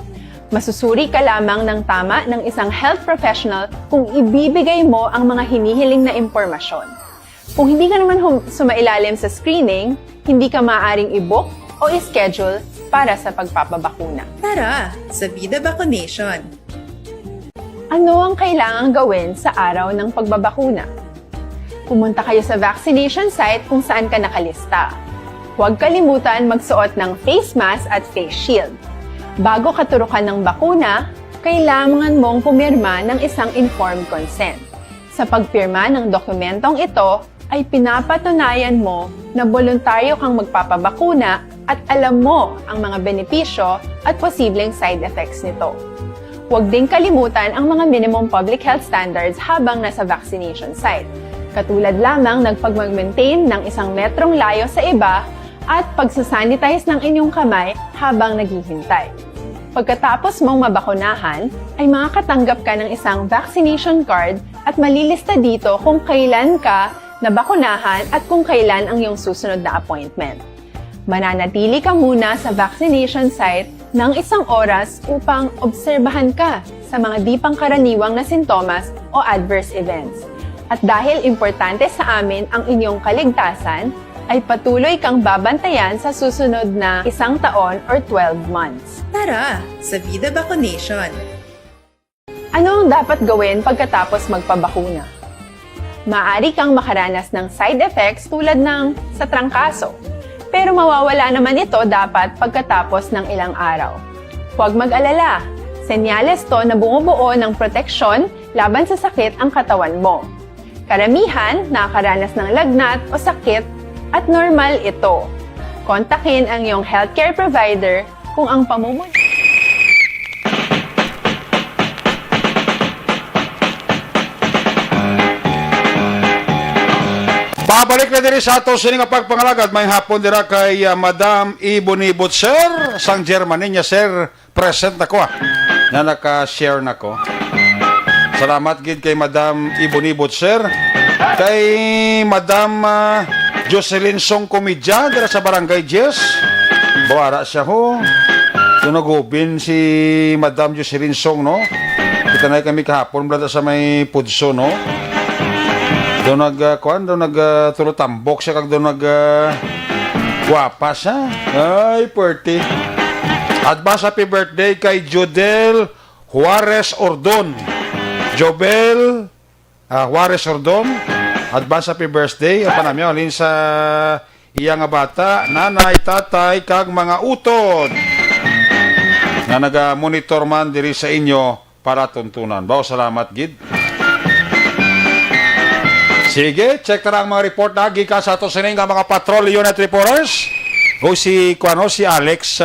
Masusuri ka lamang ng tama ng isang health professional kung ibibigay mo ang mga hinihiling na impormasyon. Kung hindi ka naman sumailalim sa screening, hindi ka maaaring i-book o i-schedule para sa pagpapabakuna. Tara sa Vida Vaccination. Ano ang kailangang gawin sa araw ng pagbabakuna? Pumunta kayo sa vaccination site kung saan ka nakalista. Huwag kalimutan magsuot ng face mask at face shield. Bago katurukan ng bakuna, kailangan mong pumirma ng isang informed consent. Sa pagpirma ng dokumentong ito, ay pinapatunayan mo na voluntaryo kang magpapabakuna at alam mo ang mga benepisyo at posibleng side effects nito. Huwag ding kalimutan ang mga minimum public health standards habang nasa vaccination site. Katulad lamang nagpag-maintain ng 1 metrong layo sa iba at pagsasanitize ng inyong kamay habang naghihintay. Pagkatapos mong mabakunahan, ay makakatanggap ka ng isang vaccination card at malilista dito kung kailan ka nabakunahan at kung kailan ang iyong susunod na appointment. Mananatili ka muna sa vaccination site ng 1 oras upang obserbahan ka sa mga di pangkaraniwang na sintomas o adverse events. At dahil importante sa amin ang inyong kaligtasan, ay patuloy kang babantayan sa susunod na 1 taon or 12 months. Tara sa Vida Vaccination. Ano ang dapat gawin pagkatapos magpabakuna? Maaari kang makaranas ng side effects tulad ng sa trangkaso, pero mawawala naman ito dapat pagkatapos ng ilang araw. Huwag mag-alala, senyales to na bumubuo ng proteksyon laban sa sakit ang katawan mo. Karamihan nakakaranas ng lagnat o sakit at normal ito. Kontakin ang iyong healthcare provider kung ang pamumuno. Babalik na din sa ato sining pagpangalagad may hapon dira kay Madam Iboni Butcher sang Germany niya sir present nako na naka-share nako. Salamat gid kay Madam Iboni Butcher kay Madam Jocelyn Song Komedya dira sa Barangay Jess. Bawara siya ho. Tunagubin si Madam Jocelyn Song no. Kita na kami kahapon brada sa may Pudso no. Doon nagtulotambok siya kag doon gwapa siya. Ay, pretty. Advance happy birthday kay Jodel Juarez Ordon. Jobel Juarez Ordon. Advance happy birthday. Apa namin alin sa iya nga bata, nanay, tatay, kag mga utod na naga-monitor man diri sa inyo para tuntunan. Bao, salamat, gid. Sige, check na ang mga report na gika sa ato sining mga patrol unit reporters. O si Alex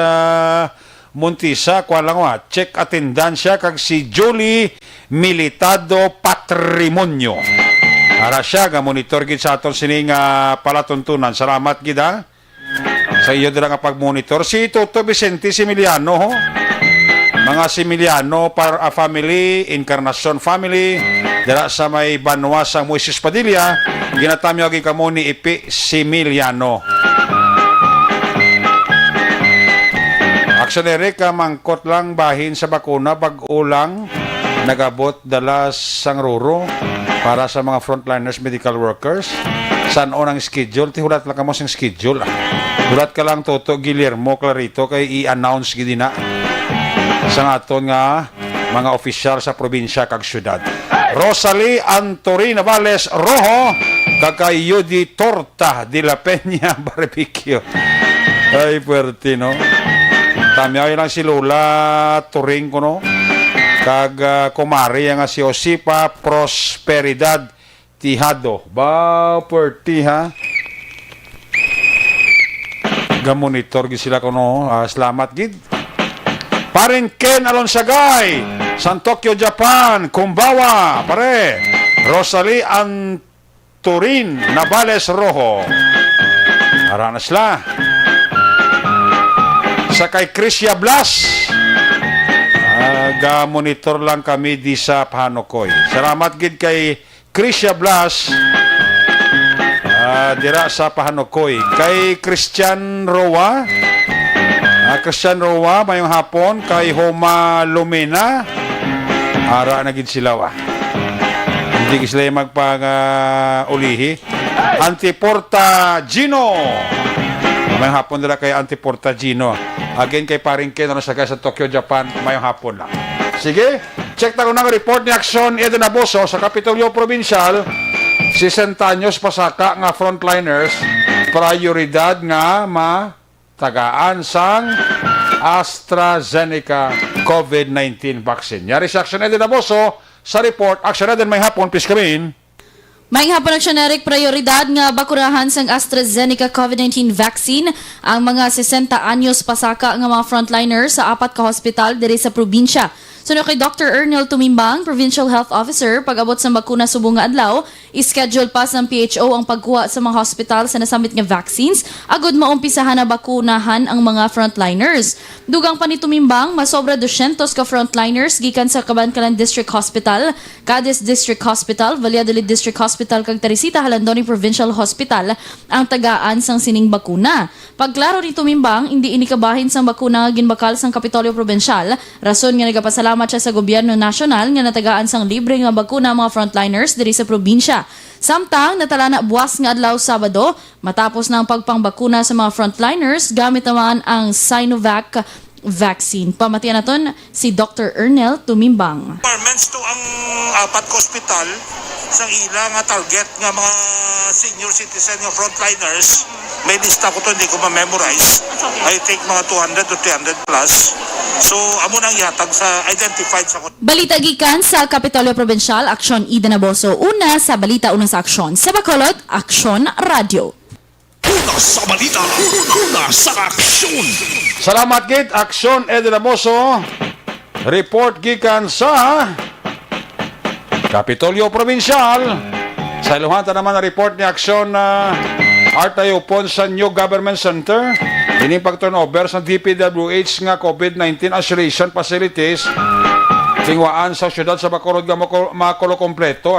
Montisa, kuha lang check attendansya kag si Julie Militado Patrimonio. Ara siya ga monitor gid sa aton sining palatuntunan. Salamat gid ha. Sa iyo dira nga pag-monitor si Toto Vicente Similiano ho. Mga Similiano para a family, Encarnacion family, dira sa may Banwa sa Moises Padilla, ginatamyo gi kamo ni Ipi Similiano. Aksyonere ka mangkot lang bahin sa bakuna pag-ulang nagabot dala sang ruro para sa mga frontliners medical workers. Saan o ng schedule? Tihulat lang ka mo sing schedule. Hulat ka lang Toto Guillermo Clarito kay i-announce gidi na sa aton nga mga opisyal sa probinsya kag syudad. Rosalie Antori Navales Rojo kay Yudi Torta de la Peña Barbecue. Ay, puwerte, no? Tamyaw lang si Lola Turing ko, no? Kag kumari nga si Osipa Prosperidad Tihado. Ba, puwerte, ha? Gamonitor gid sila ko, no? Salamat gid. Parin Ken Alonsagay, San Tokyo, Japan, Kumbawa, pare. Rosalie Anturin Navales Rojo. Aranas la. Sa kay Krisya Blas. Ga-monitor lang kami di sa Panokoy. Salamat gid kay Krisya Blas. Dira sa Panokoy. Kay Christian Roa. Christian Roa, mayong hapon. Kay Homa Lumina. Ara na gid sila wa. Hindi sila magpang-ulihi. Antiporta Gino. Mayong hapon nila kay Antiporta Gino. Again kay paring Ken sa Tokyo, Japan. Mayong hapon lang. Sige, check na ko ng report ni Aksyon Eden Aboso sa Kapitolyo Provincial. 60 anyos pasaka nga frontliners. Prioridad nga matagaan sang AstraZeneca COVID-19 vaccine. Yari sa Aksyon Eden Aboso sa report. Aksyon Eden, may hapon, please come in. May hapon aksyonerik prioridad nga bakurahan sang AstraZeneca COVID-19 vaccine ang mga 60 anyos pasaka nga mga frontliners sa 4 ka hospital diri sa probinsya. Suno kay Dr. Ernel Tumimbang, Provincial Health Officer, pag-abot sa bakuna subong nga adlaw, ischedule pa sa PHO ang pagkuha sa mga hospital sa nasamit nga vaccines agud maumpisahan na bakunahan ang mga frontliners. Dugang pa ni Tumimbang, masobra 200 ka frontliners gikan sa Cabancalan District Hospital, Cadiz District Hospital, Valladolid District Hospital kag Teresita Halandoni Provincial Hospital ang tagaan sang sining bakuna. Pagklaro ni Tumimbang, hindi inikabahin sang bakuna nga ginbakal sang Kapitolyo Provincial, rason nga nagapasalamat siya sa gobyerno nasyonal nga natagaan sang libre nga bakuna mga frontliners diri sa probinsya. Samtang natala na buwas nga adlaw Sabado, matapos na ang pagpangbakuna sa mga frontliners, gamit naman ang Sinovac vaccine. Pamatian naton si Dr. Ernel Tumimbang. Requirements to ang 4 hospital sa ila nga target nga mga senior citizen nga frontliners. May lista ko to, hindi ko ma-memorize. I think mga 200 to 300 plus. So, amo nang yatag sa identified sa... Balita gikan sa Kapitolyo Provincial, Aksyon Eden Aboso. Una sa balita, una sa aksyon. Sa Bacolod, Aksyon Radio. Una sa balita, una sa aksyon. Salamat gid Aksyon Eden Aboso. Report gikan sa Kapitolyo Provincial. Sa iluhanta naman na report ni Aksyon Artayo Pon sa New Government Center. Ining pag-turnover sa DPWH nga COVID-19 isolation facilities. Tingwaan sa syudad sa Bacolod nga makulo kompleto.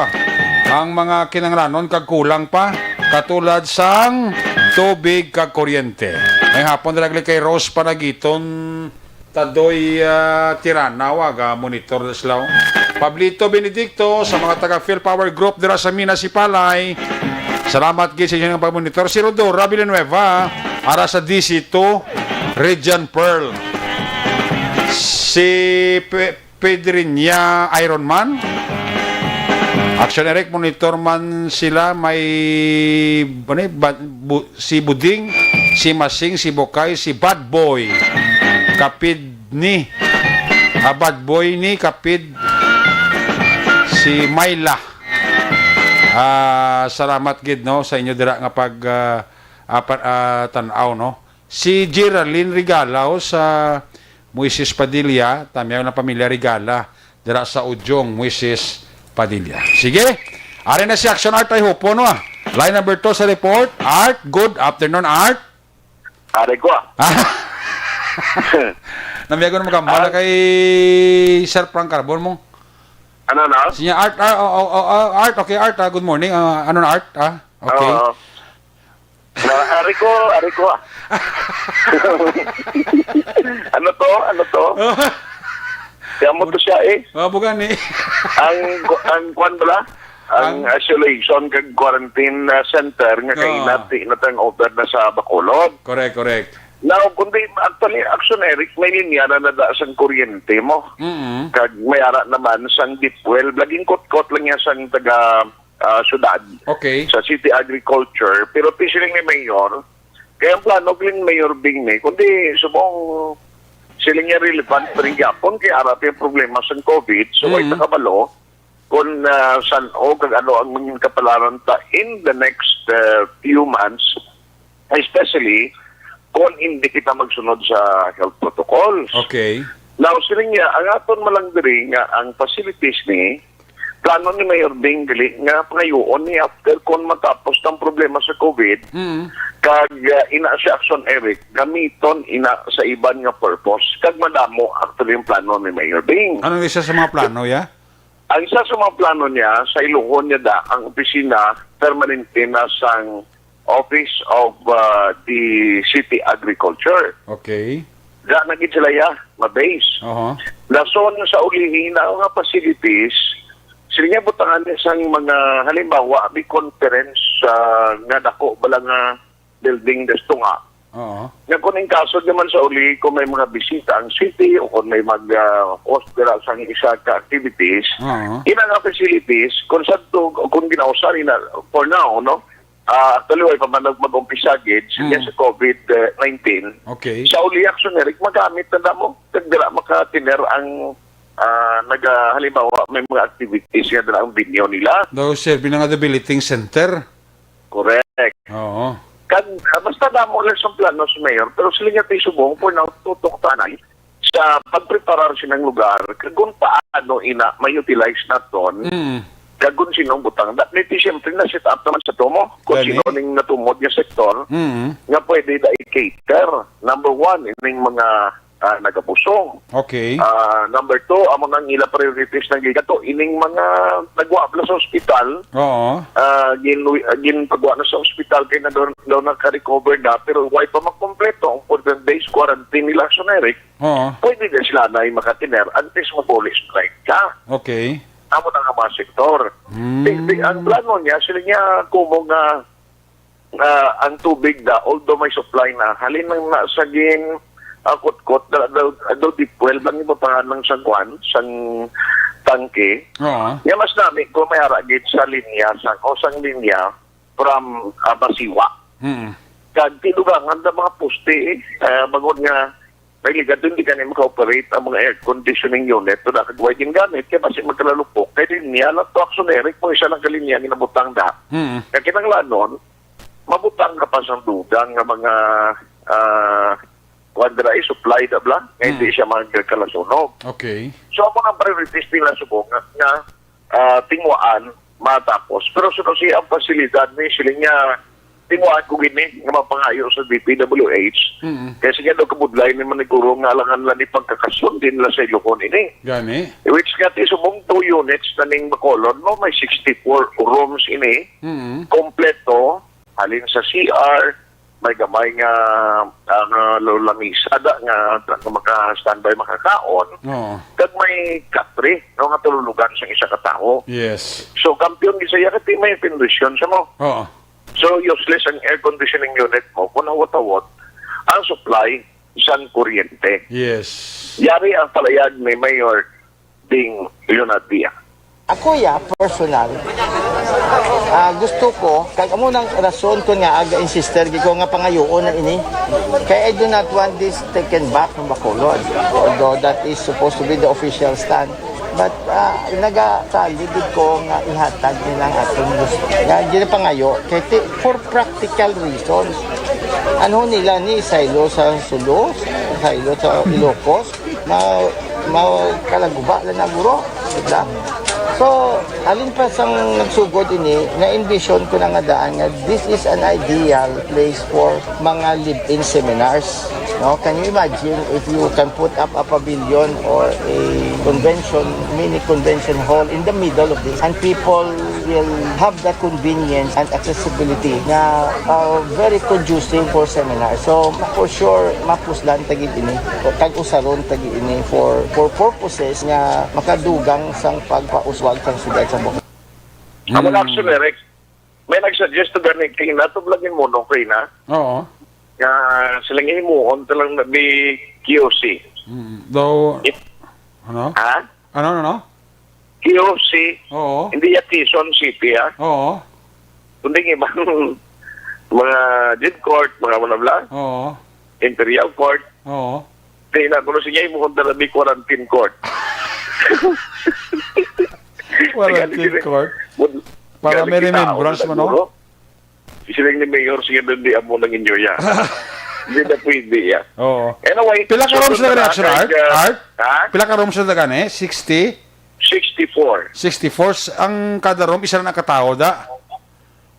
Ang mga kinanglanon kag kulang pa katulad sang tubig kag kuryente. May hapon nilagli kay Rose Panagiton Tadoy Tirana monitor sila. Pablito Benedicto sa mga taga PhilPower Group dira sa Minas Sipalay. Salamat gid sa inyo nga pag-monitor. Si Rodora Villanueva ara sa DC2 Region Pearl. Si Pedrinia Ironman. Action Eric monitor man sila may si Buding, si Masing, si Bokay, si Bad Boy. Kapid ni Bad Boy ni kapid si Myla. Salamat gid no sa inyo dira nga pag tanaw no. Si Geraldine Regalao sa Moises Padilla, tamiyaw ng pamilya Regala, dira sa Udyong, Moises Padilla. Sige, ari na si Action Art ay hupo, no? Line number 2 sa report. Art, good afternoon, Art. Ari ko Namiyago na magkamala kay Sir Frank Carbon mo. Ano na? Sinya Art, Art, okay, Art, good morning. Ano na, Art? Okay. Ari ko Ano to? Kaya mo to siya Bugan eh. ang kwan bala? Ang isolation kag quarantine center nga kay natang over na sa Bacolod. Correct. Now, kundi actually, Action Eric, may linya na nada sang kuryente mo. Kag mayara naman sang deep well. Laging kot-kot lang yan sang taga syudad. Okay. Sa City Agriculture. Pero pisiling ni Mayor, kaya ang plano kling Mayor Bing ni, kundi subong siling niya relevant pa rin yapon kaya arap yung problema sa COVID. So, ay nakabalo kung saan o kag ano ang mga kapalaran ta in the next few months, especially kung hindi kita magsunod sa health protocols. Okay. Now, siling niya, ang aton malang diri nga ang facilities ni, plano ni Mayor Bing gali nga pangayoon ni after kung matapos ng problema sa COVID, kag ina si Action Eric, gamiton ina sa iban nga purpose, kag madamo actually yung plano ni Mayor Bing. Ano isa sa mga plano, ya? Ang isa sa mga plano niya, sa iluhon niya da, ang opisina, permanente na sang Office of the City Agriculture. Okay. Da, naging sila ya, mabase. Nason sa ulihin na nga facilities, sila nga butangan niya sang mga halimbawa, may conference nga dako bala nga building desto nga. Nga kung yung kaso naman sa uli, kung may mga bisita ang city o kung may mag-host sa isa ka activities, ina nga facilities, kung saan to, kung ginausar, for now, no? Actually, ay pa man mag-umpisa gid sa COVID-19. Okay. Sa uli Action Eric, magamit na mo. Kagdira makatiner ang halimbawa, may mga activities nga dala ang video nila. Daw serve na nga debilitating center. Correct. Oo. Basta damo lang sa plano sa mayor, pero sila nga tayo subong po na tutok tanay sa pagpreparar siya ng lugar, kung paano ina may-utilize na ton, kung sinong butang. Dati siyempre na set up naman sa tumo, kung sino ning natumod yung sektor, nga pwede na i-cater. Number 1, ining mga nagapusong. Okay. Number 2, amo nang ila priorities ng gigato, ining mga nagwapla sa ospital. Oo. Ginpagwa na sa ospital kay na doon naka-recover na, pero why pa makompleto ang 14 days quarantine nila Action Eric, pwede na sila na ay makatiner antes mag-police strike ka. Okay. Amo na nga mga sektor. Ang plano niya, sila niya kumo nga ang tubig da, although may supply na, halin nang nasagin kot-kot, daw deep well, bang ipapangan ng sagwan, sang tangke. Nga mas namin, kung may haragit sa linya, sang linya, from Basiwa. Kag tinugangan na mga poste, bagod nga, may ligad doon, hindi ka na maka-operate ang mga air conditioning unit, to nakagaway din gamit, kaya basi magkalalupok, kaya linya, lang to Action Eric, mo isa lang kalinya, ginabutang da. Kaya kinanglanon, mabutang ka pa sa dudang ng mga quadra supply da bla, hindi siya magkalasunog. Okay. So ako ang priorities nila subong nga tingwaan matapos. Pero so kasi ang pasilidad ni sila niya tingwaan ko gini nga mapangayo sa DPWH. Kasi nga daw kabudlay ni maniguro nga alangan lang ni pagkakasundin nila sa Ilocon ini. Gani. Which nga subong 2 units na ning Bacolod, no? May 64 rooms ini. Kompleto, halin sa CR, may gamay nga lamisada nga maka-standby makakaon. Kag may katri, no, nga tululugan sa isa ka tao. Yes. So, kampiyon gisaya kati may kondisyon sa mo. So, useless ang air conditioning unit mo, kung awat-awat, ang supply isang kuryente. Yes. Yari ang palayag ni Mayor Bing Leonadia. Ako personal, gusto ko, kaya mo nang rason ko nga, aga-insister ko nga pangayoon na ini, kaya I do not want this taken back from Bacolod, although that is supposed to be the official stand. But nagasalibid ko nga ihatag nilang atong gusto. Nga, hindi na pangayo, kaya for practical reasons. Ano nila ni Silo sa Sulos, Silo sa Ilocos, kalaguba lang na guro. Diba? So, alin pa sang nagsugod ini, na-envision ko na nga daan nga this is an ideal place for mga live-in seminars. No? Can you imagine if you can put up a pavilion or a mini convention hall in the middle of this, and people will have that convenience and accessibility na very conducive for seminars. So, for sure, mapuslan tagid ini, kag-usaron tagid ini for purposes nga makadugang sang pagpauswag sang siyudad sa Bukid. Ang mga action, Eric, may nag-suggest to ganit kay natublagin mo nung Rina, Oo. nga silang himuon talang nabi QC. Though, ano? Ha? Ano? QC, Oo. hindi ya Quezon City, ha? Oo. Kundi ibang mga Jid Court, mga manabla, Oo. Imperial Court, Oo. kaya na kuno siya himuon talang nabi quarantine court. Quarantine court. Para may remembrance mo, no? Silang ni Mayor siya doon di amo ng inyo ya. Hindi na pwede ya. Oo. Anyway, Pila ka rooms na reaction, Art? Art? Ha? Pila ka rooms na gani? 60? 64. 64? Ang kada room, isa na nakatao da?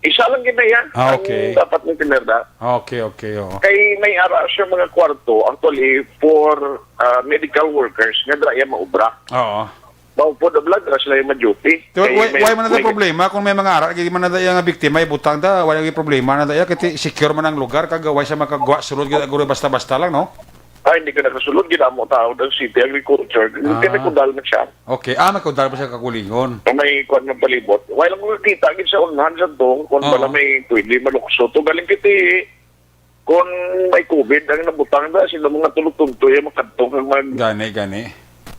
Isa lang gina yan. Ah, okay. Ang dapat ng tinerda. Okay, oo. Kay may ara siya mga kwarto actually for medical workers nga dra maubra. Oo. Maupo na vlog sila yung ma-duty. Why man na problema kung may mga ara, kaya man na daya nga biktima, ibutang da, wala yung problema na daya, kaya secure man ang lugar, kagaway sa makagawa, sulod, guro basta-basta lang, no? Ay, hindi ko nakasulod. Ginamo tao ng city agriculture. Hindi ko dal na siya. Okay, may kudal pa siya kakulingon. May kwan ng palibot. Wala mo nakita agad sa unahan sa dong kung wala may pwede malukso. To galing kiti kung may COVID, ang nabutang na sila mga tulog-tuntoy makadtong Gani.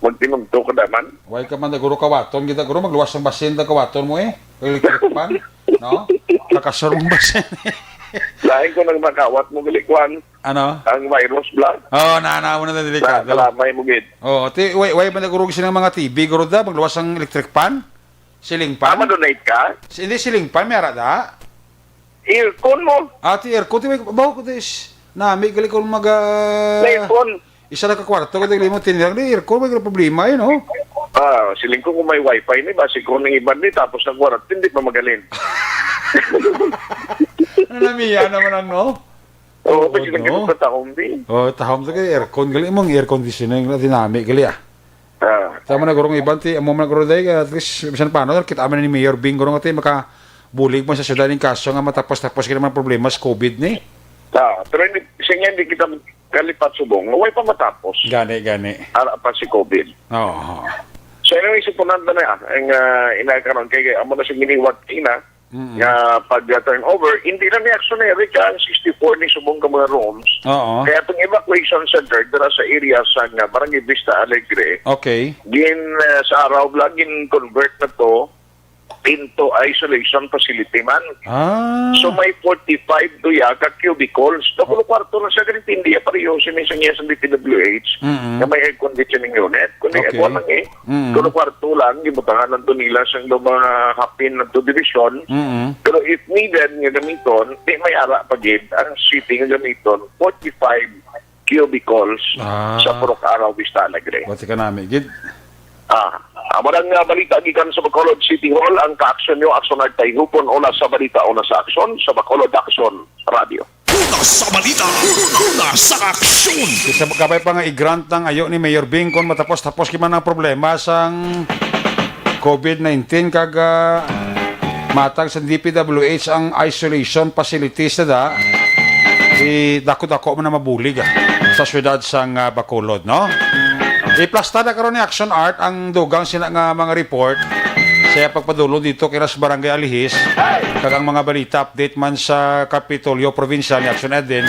magtinugto ka naman. Why ka man na guro kawaton, kita guro magluwas ng basin na kawaton mo electric pan, no? Kakasar mong basin. Lain ko nang makawat mo galikwan Ano? ang virus blood. Na mo na delikado. Kalamay mo gid. Why man na guro kasi ng mga TV, guro da, magluwas ng electric pan? Ceiling pan? Donate ka? Hindi ceiling pan, may ara da? Earcon mo. Ati aircon, bawa ko this. Nami, gali ko Earcon. isa na ka kwarto, kung mo tinirang di aircon, may problema yun, no? Siling ko kung may wifi ni, basi ko ng iban ni, tapos nag-warat, hindi pa magalin. Namiya naman ang, no? Oo, kasi nag-ganun sa taong di. Tahom sa kay aircon, gali mong air conditioning na dinami, gali Tama na gurong iban, amo man guro day, at least, bisan paano, kita amin ni Mayor Bing, gurong ati, makabulig mo sa syudad ng kaso nga matapos-tapos ka naman problema sa COVID ni. Pero hindi kita kalipat subong, way pa matapos. Gani. Ara pa si COVID. Oo. So anyway, sipunan na ang inakaroon kay amo na siya giniwat ina nga pag-turnover, hindi na ni actionary ka ang 64 ni subong ka mga rooms. Oo. Kaya itong evacuation center dara sa area sa Barangay Vista Alegre, Okay. sa araw vlog, convert na to into isolation facility man. So may 45 to ka cubicles. Nakulo kwarto na siya ganito, hindi pareho sinisang sa DPWH na may air conditioning unit. Kundi ako lang kulo kwarto lang, gibutangan ng nila sa mga hapin ng division. Pero if needed nga gamiton, may ara pa gid ang city nga gamiton, 45 cubicles sa Purok Araw, Vista Alegre. Bati ka namin, gid. Amarang balita gikan sa Bacolod City Hall ang ka-aksyon nyo, aksyonar tayo hupon una sa balita, una sa aksyon sa Bacolod Aksyon Radio. Una sa balita, una sa aksyon. Isa kabay pa nga i-grant ng ayo ni Mayor Bing kung matapos-tapos kiman ang problema sang COVID-19 kaga matag sa DPWH ang isolation facilities na da dako-dako man na mabulig sa syudad sang Bacolod, no? I-plasta na karon ni Action Art ang dugang sina nga mga report sa pagpadulo dito kay Ras Barangay Alihis kagang mga balita update man sa Kapitolyo Provincial ni Action Edin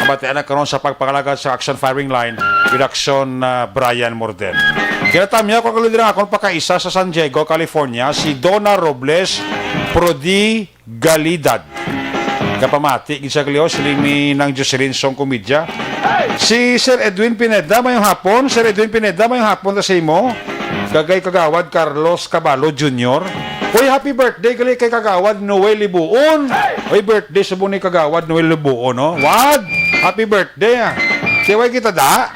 abatian na karon sa pagpangalagad sa Action Firing Line with Action Brian Morden. Kinatamya ko kaludin akong pakaisa sa San Diego, California, si Donna Robles Prodi Galidad. Kapamati, gisa kaliyo, silimi ng Jocelyn Song Komedya. Si Sir Edwin Pineda, mayong hapon. Sir Edwin Pineda, mayong hapon na sa imo. Kagay Kagawad Carlos Caballo Jr. Uy, happy birthday kali kay Kagawad Noel Libuon. Uy, birthday sa ni Kagawad Noel Libuon, no? Wad! Happy birthday, Tiway kita da.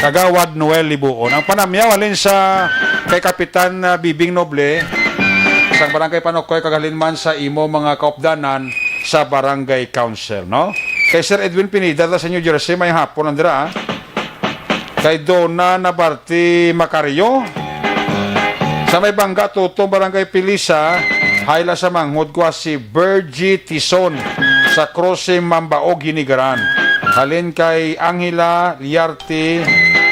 Kagawad Noel Libuon. Ang panamyaw halin sa kay Kapitan Bibing Noble sa Barangay Panokoy kagalinman sa imo mga kaupdanan sa Barangay Council, no? Kay Sir Edwin Pinida sa New Jersey may hapon andra. Kay Donna Nabarti Macario sa may Bangga Tutong Barangay Pilisa hayla sa manghod ko si Bergie Tison sa Crossing Mambaog Ginigaran. Halin kay Angela Liarte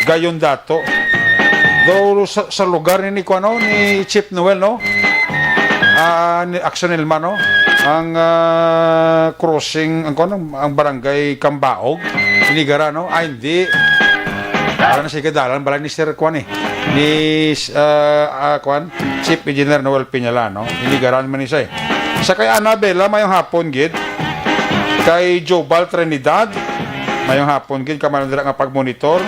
Gayondato. Do sa lugar ni Kuano ni Chief Noel, no? Ni Action Elma, no? Ang crossing ang barangay Kambaog Ginigaran, no? Ay hindi. Para na siya kadalan bala ni Sir Kwan ni Kwan Chief Engineer Noel Piñala, no? Ginigaran man ni siya. Sa kay Annabella mayong hapon gid. Kay Jobal Trinidad mayong hapon gid kamanandra nga pagmonitor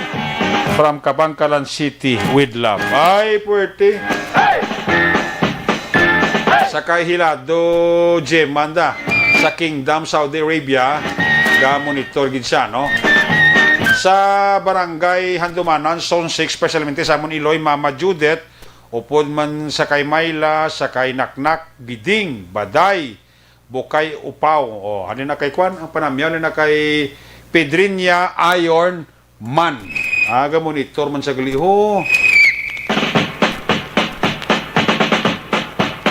from Kabangkalan City with love. Ay puwerte. Sa kay Hilado Jemanda sa Kingdom Saudi Arabia ga monitor gid siya, no? Sa Barangay Handumanan Zone 6 specialmente sa amon Iloy Mama Judith upod man sa kay Mayla, sa kay Naknak Biding Baday Bukay Upaw. O ano na kay Kwan ang panamyaw na kay Pedrinya Iron Man. Aga monitor man sa gliho.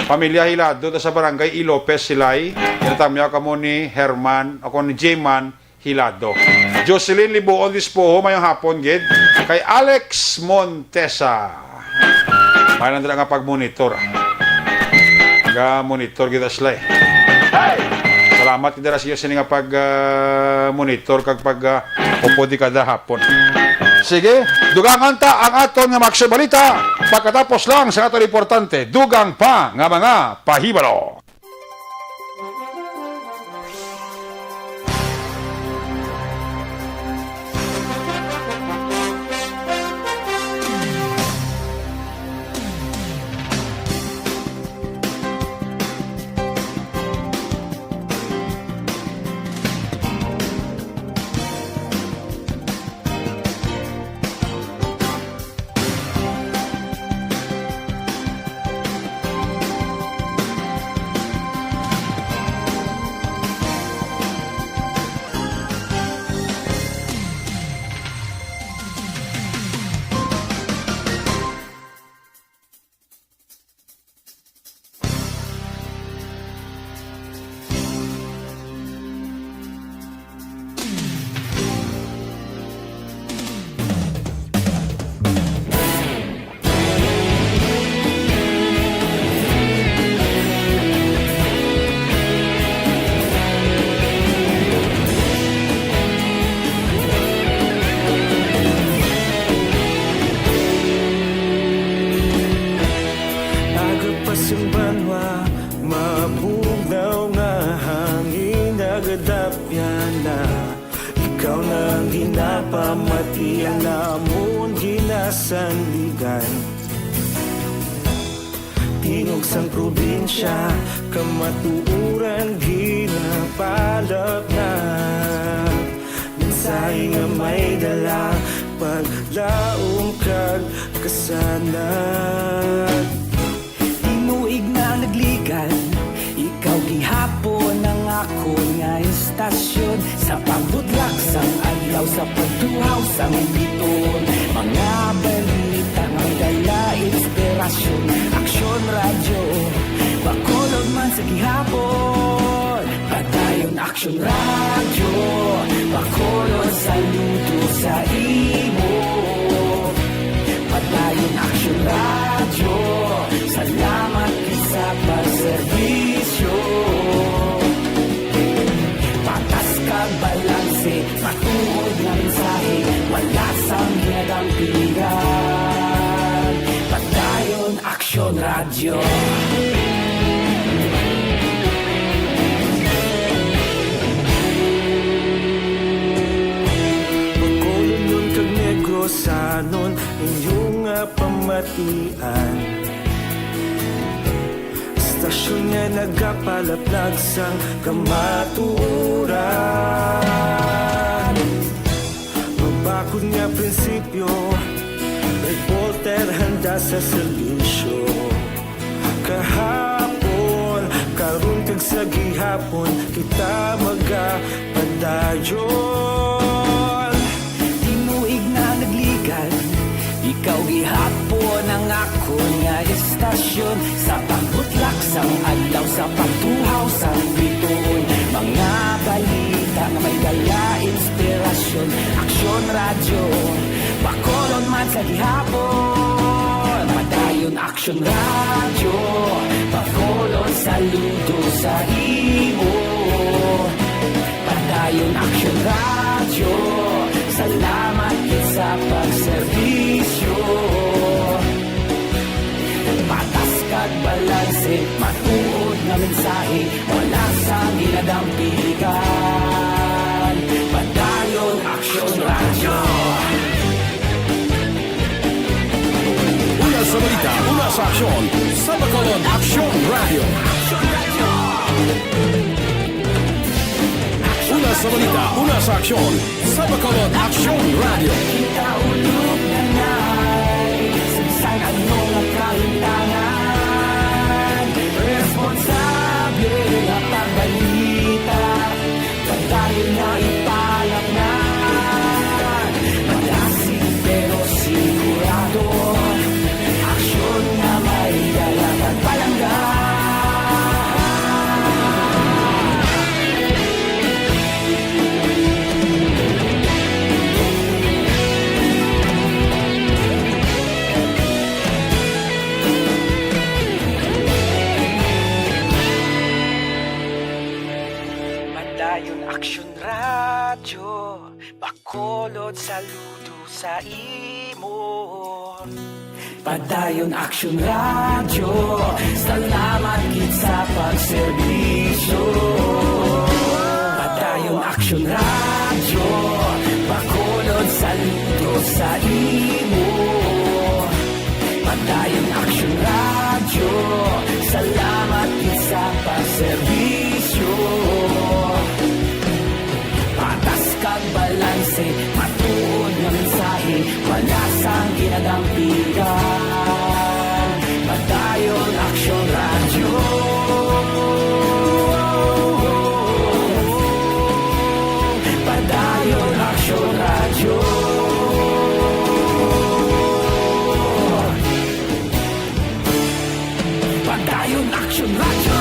Pamilya Hilado sa Barangay Ilopez Silay. Inatamyaw kamo ni Herman ako ni J-Man Hilado. Jocelyn Libuon Dispoho mayong hapon gid kay Alex Montesa. May nandra nga pag-monitor. Ga-monitor gid asla. Salamat gid ra siya sini nga pag-monitor kag upo di kada hapon. Sige, dugangan ta ang aton nga Maxo Balita. Pagkatapos lang sa aton importante, dugang pa nga mga pahibalo. Tingog sang probinsya, kamatuuran ginapalap na. Mensahe nga may dala, paglaong kag kasanat. Inuig na nagligan, ikaw gihapon ang ako nga istasyon. Sa pagbudlak sang adlaw, sa pagtuhaw sang biton. Mga balita nga dala inspirasyon. Aksyon radyo, bakolod man sa gihapon. Padayon aksyon radyo, bakolod saludo sa imo. Padayon aksyon radyo, salamat sa pagserbisyo. Patas kag balanse, matuod na mensahe, wala sang ginadang pilihan. Padayon aksyon radyo. Pagkolon kag Negrosanon, inyong pamatian. Stasyon nga nagapalaplag sang kamaturan. Magbako bakod nga prinsipyo, reporter handa sa serbisyo. Kahapon, karon kag sa gihapon, kita magapadayon. Tinuig na nagligan, ikaw gihapon ang ako nga estasyon. Sa pagbutlak sang adlaw, sa pagtuhaw sang bituon, mga balita nga may dala inspirasyon. Aksyon radyo, Bacolod man sa gihapon. Padayon Aksyon radyo, Bacolod saludo sa imo. Padayon Aksyon radyo, salamat gid sa pagserbisyo. Patas kag balanse, matuod nga mensahe, wala sa ginadampigan. Padayon Aksyon radyo. Una sa balita, una sa aksyon, sa Bacolod Aksyon Radio. Una sa balita, una sa aksyon, sa Bacolod Aksyon Radio. Kita ulog na na'y sagsang ano nga kahintangan. Responsable na pagbalita, pagdayon na ipalak na. Malasig pero sigurado, aksyon na may dalagang palangga. Padayon Aksyon radyo, Bacolod saludo sa imo. Padayon Aksyon radyo, salamat gid sa pagserbisyo. Padayon Aksyon radyo, Bacolod saludo sa imo. Padayon Aksyon radyo, salamat gid sa pagserbisyo. Patas kag balanse, matuod nga mensahe, wala sang ginadampigan. Padayon Aksyon radyo. Padayon Aksyon radyo. Padayon Aksyon radyo.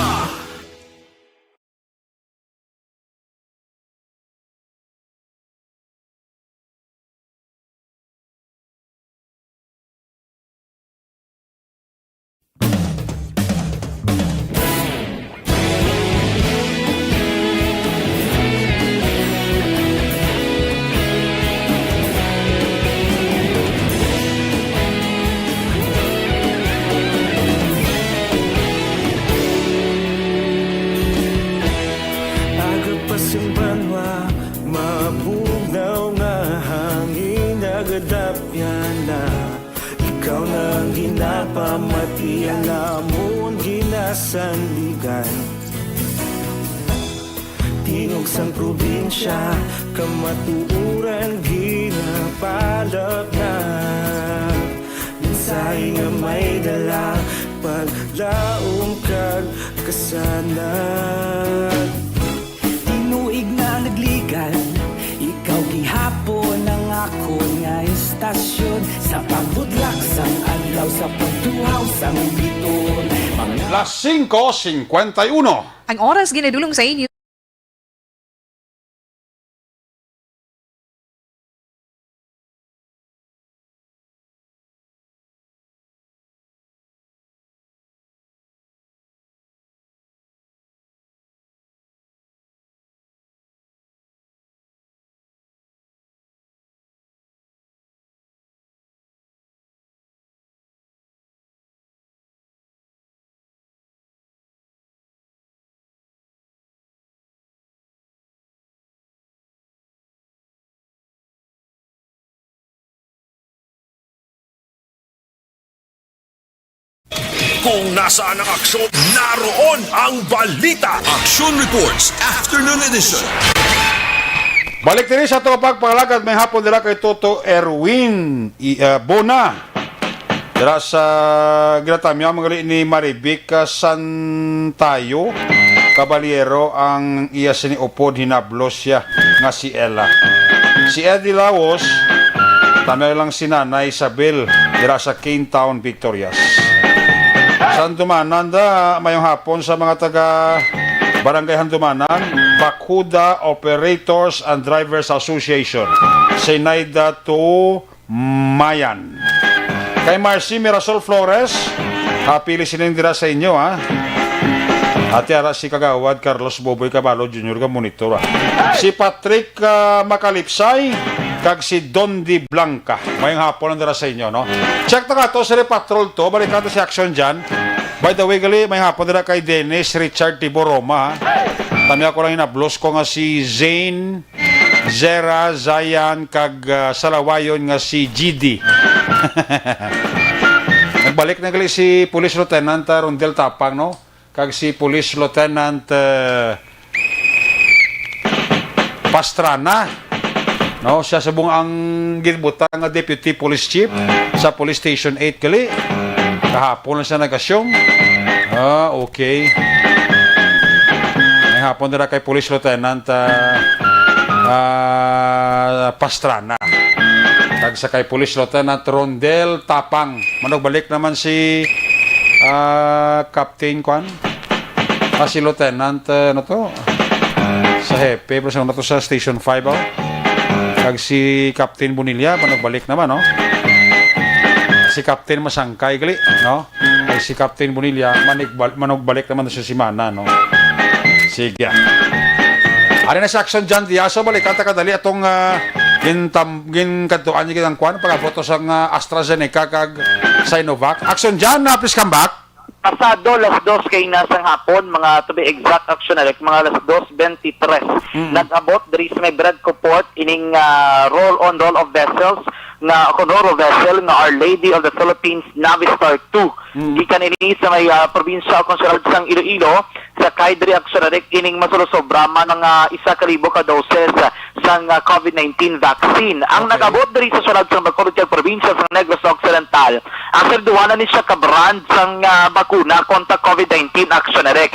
Agapasimbangwa, mabugnaw nga hangin nagadapyan na. Ikaw nang ginapamatian namon ginasandigan. Tingog sang probinsya, kamatuuran ginapalak na. Mensahe nga may dala, paglaom kag kasanan. Tinuig na nagligan, ikaw gihapon ang ako nga estasyon. Sa pagbudlak sang adlaw, sa pagtuhaw sang biton, mga Las 5:51. Ang oras ginadulong sa inyo. Kung nasaan ang aksyon, naroon ang balita. Action Reports Afternoon Edition. Balik din sa ito pagpangalagat may hapon nila kay Toto Erwin Bona. Dira sa ginatamya mga ni Maribica Santayo Caballero ang iya siniupod hinablos siya nga si Ella. Si Eddie Lawos tamay lang si Nanay Isabel dira sa Cane Town, Victorias. Handumanan da mayong hapon sa mga taga Barangay Handumanan, Bakuda Operators and Drivers Association, Senaida to Mayan. Kay Marcy Mirasol Flores, hapili sinindira sa inyo ha. At yara si Kagawad Carlos Boboy Caballo Jr. ka monitor ha. Si Patrick Macalipsay, kag si Don Di Blanca. Mayong hapon ang dira sa inyo, no? Check na ka to, si Patrol to, balik natin si Action dyan. By the way, gali, may hapon nila kay Dennis Richard Tiboroma. Tami ako lang hinablos ko nga si Zane, Zera, Zayan, kag Salawayon nga si GD. Nagbalik na gali si Police Lieutenant Rondel Tapang, no? Kag si Police Lieutenant Pastrana. No, siya sabong ang ginbutan nga Deputy Police Chief sa Police Station 8 gali. Kahapon lang siya nag-asyong. Okay. May hapon nila kay Police Lieutenant Pastrana. Kag sa kay Police Lieutenant Rondel Tapang. Manogbalik naman si Captain Kwan. Si Lieutenant ano to? Sa Hepe, pero na to sa Station 5 Kag si Captain Bonilla, manogbalik naman, no? Si Captain Masangkay gali, no? Ay si Captain Bonilla manogbalik naman sa simana, no? Sige. Ari na sa action dyan diya, so balik kanta kadali atong ginkantuan niya kitang kuan pagkaboto sa AstraZeneca kag Sinovac. Action dyan, please come back. Pasado las 2 kay nasang hapon, mga to be exact action na mga las 2:23. Nag-abot diri sa may Bradco Port ining roll-on roll of vessels nga Honoro vessel nga Our Lady of the Philippines Navistar 2. Gikan ini sa may probinsya o konsyal sang Iloilo sa kaydri aksyonarik ining masulusobra man nga 1,000 ka doses sang COVID-19 vaccine. Ang nag-abot diri sa sulad sang Bacolod kag probinsya sa Negros Occidental. Ang serduwanan ni siya ka brand sang bakuna kontra COVID-19 aksyonarik.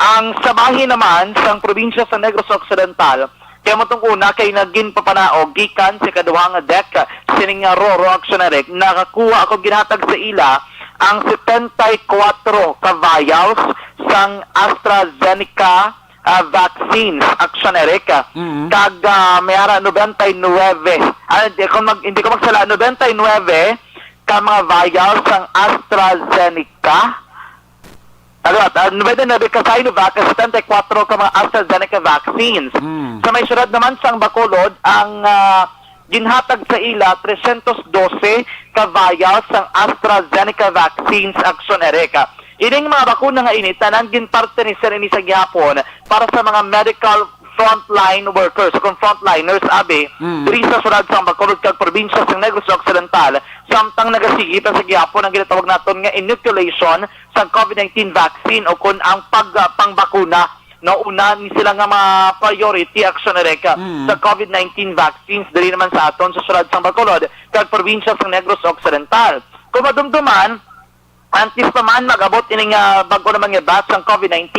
Ang sabahin naman sang probinsya sa Negros Occidental kaya mo itong una kay naging papanaog gikan sa kaduhang deck sining Roro Actionarek nakakuha ako ginhatag sa ila ang 74 ka vials sang AstraZeneca vaccines Actionarek kag mayara 99 hindi ko magsala 99 ka mga vials sang AstraZeneca. Nuwede ka Sinovac, 74 ka mga AstraZeneca vaccines. Sa may surad naman sang Bacolod, ang ginhatag sa ila 312 ka vials sang AstraZeneca vaccines Actionareka. Ining mga bakuna nga ini tanan ginparte ni sa gihapon para sa mga medical frontline workers, kung frontliners abi, diri sa surad sang Bacolod kag probinsya sang Negros Occidental, samtang nagasigi pa sa gihapon ang ginatawag naton nga inoculation sa COVID-19 vaccine o kun ang pangbakuna no una ni sila nga mga priority action reka sa COVID-19 vaccines diri naman sa aton sa surad sang Bacolod kag probinsya sang Negros Occidental. Kung madumduman antes pa man magabot ining bago naman nga batch ng COVID-19,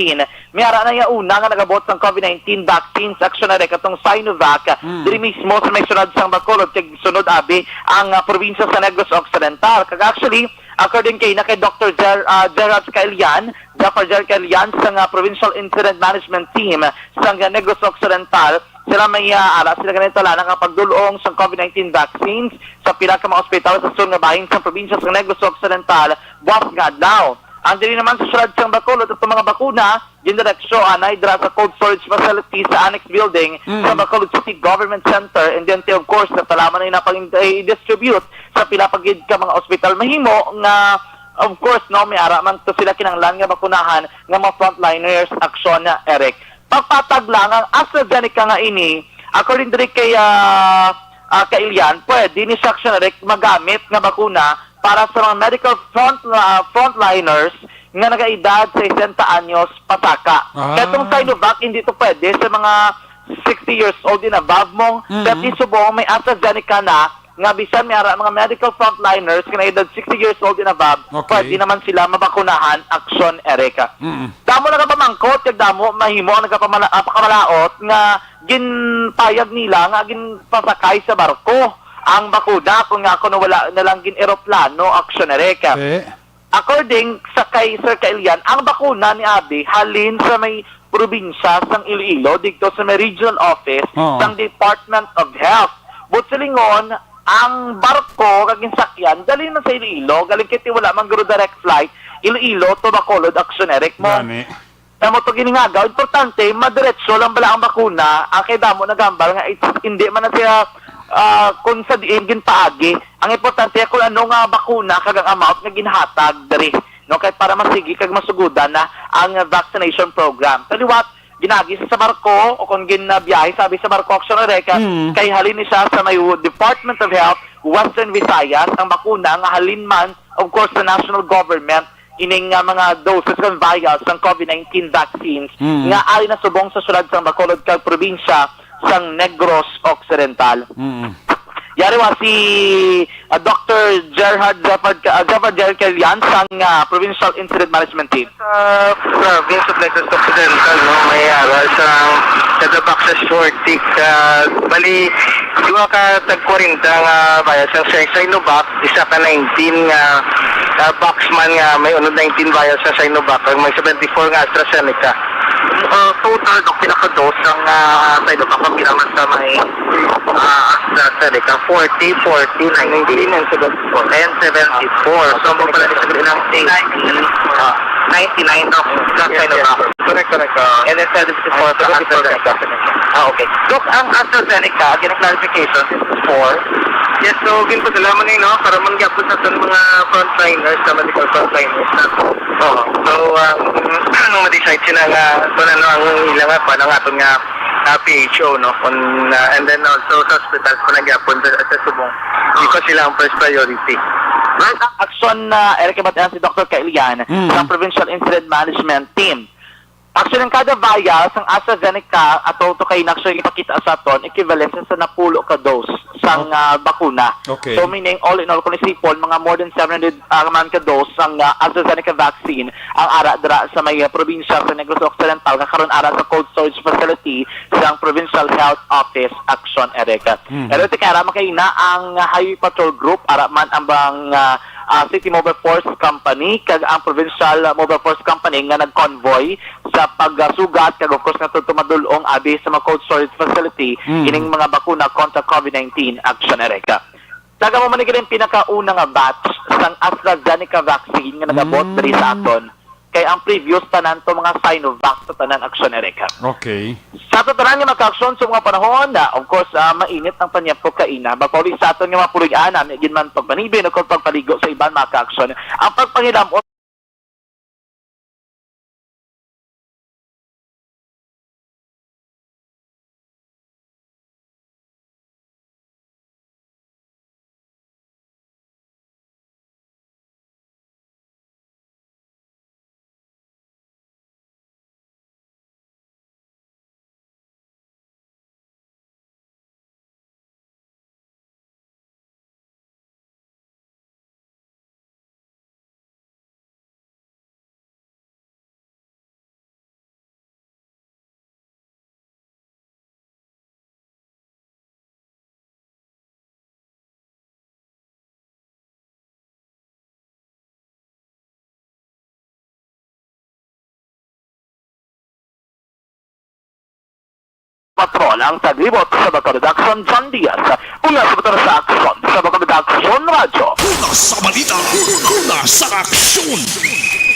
may ara na nga una nga nagabot ng COVID-19 vaccines action na katong Sinovac diri mismo sa may sunod sang Bacolod kag sunod abi ang probinsya sa Negros Occidental. Kag actually according kay Dr. Gerard Caelian sa Provincial Incident Management Team sa Negros Occidental, sila may sila ganito lang ang pagdulong sa COVID-19 vaccines sa pila ka mga ospital sa sunod nga bahin sa probinsya sa Negros Occidental buwas nga adlaw. Ang diri naman sa sulad sang Bacolod at mga bakuna gindireksyo anay dira sa cold storage facility sa annex building sa Bacolod City Government Center, and then of course natalaman na i-distribute sa pila pagid ka mga ospital mahimo nga of course no may ara man to sila kinahanglan nga bakunahan nga mga frontliners aksyon na Eric. Pagpatag lang ang AstraZeneca nga ini according diri kay Caelian, pwede ni Action Eric magamit nga bakuna para sa mga medical frontliners nga nagaedad sa 60 anyos pasaka. Katong Sinovac hindi to pwede sa mga 60 years old din above mong, pati subong may AstraZeneca na, nga bisan may ara mga medical frontliners kina edad 60 years old and above, pwede naman sila mabakunahan, aksyon ereka. Damo na kapamangkot, kag damo mahimo ang nagpakamalaot nga ginpayag nila nga ginpasakay sa barko ang bakuna kung nga kuno wala na lang gin eroplano, aksyon ereka. According sa kay Sir Kailian, ang bakuna ni Abi halin sa may probinsya sang Iloilo dito sa may regional office ng Department of Health. Butsalingon, ang barko kaging sakyan dali na sa Iloilo, galing kiti wala man guro direct flight Iloilo to Bacolod, aksyon erek mo. Mo to giningagaw, importante madiretso lang bala ang bakuna, ang kay damo nagambal nga hindi man na siya kung sa diin ginpaagi. Ang importante kung ano nga bakuna kagang amount nga ginhatag diri, no, kay para masigi kag masugudan na ang vaccination program. Taliwat ginagi sa barko o kung ginabiyahe sabi sa barko aksyon ereka kay halin siya sa may Department of Health Western Visayas ang bakuna nga halin man of course sa national government ining mga doses ng vials ng COVID-19 vaccines nga ari na subong sa sulad sang Bacolod kag probinsya sang Negros Occidental. Yari wa si Dr. Gerhard Kelian sang Provincial Incident Management Team. Sa province of Negros Occidental, no, may aral sa Kadabak sa Shortik. Bali, dua ka tag-40 nga bayas ang Sinovac, isa ka 19 nga boxman nga may unod 19 bayas sa Sinovac, may 74 nga AstraZeneca. Total ng pinaka-dose ang Sinovac ang ginaman sa may AstraZeneca 40, 19, and 74. So, mo pala sa ng 99 of Sinovac. Correct. And then 74 sa AstraZeneca. Okay. Look, ang AstraZeneca, clarification, is 4. Yes, so ginpadalaman ngayon, no, para mangyapos sa mga frontliners, sa medical frontliners na. So, nung ma-decide sila nga, ang ilang pa ng aton nga PHO, no, and then also sa hospitals po nagyapon sa subong. Because sila ang first priority. Right, aksyon na Erika Batayan si Dr. Kailian ng Provincial Incident Management Team. Actually, ang kada vial sang AstraZeneca ato to kay actually ipakita sa aton equivalent sa napulo ka dose sang bakuna. So meaning all in all kung isipon mga more than 700 man ka dose sang AstraZeneca vaccine ang ara dira sa may probinsya sa Negros Occidental nga karon ara sa cold storage facility sang Provincial Health Office aksyon ereka. Pero tikara makaina ang Highway Patrol Group ara man ang bang City Mobile Force Company kag ang Provincial Mobile Force Company nga nag-convoy sa pagsugat kag of course nga tumadulong abi sa mga cold storage facility ining mga bakuna kontra COVID-19 action ereka. Taga mo man yung pinakauna nga batch sang AstraZeneca vaccine nga nagabot diri sa aton kay ang previous tanan to mga Sinovac sa tanan action ereka. Okay. Sa tanan nga magka-aksyon sa mga panahon na of course mainit ang panyap ko kaina bapoli sa aton nga mapuloy-an gin man pagpanibin o pagpaligo sa iban maka-aksyon ang pagpangilamot patrol ang taglibot sa Bacolod Action John Diaz. Una sa bato sa aksyon sa Bacolod Action Radio. Una sa balita, una sa aksyon.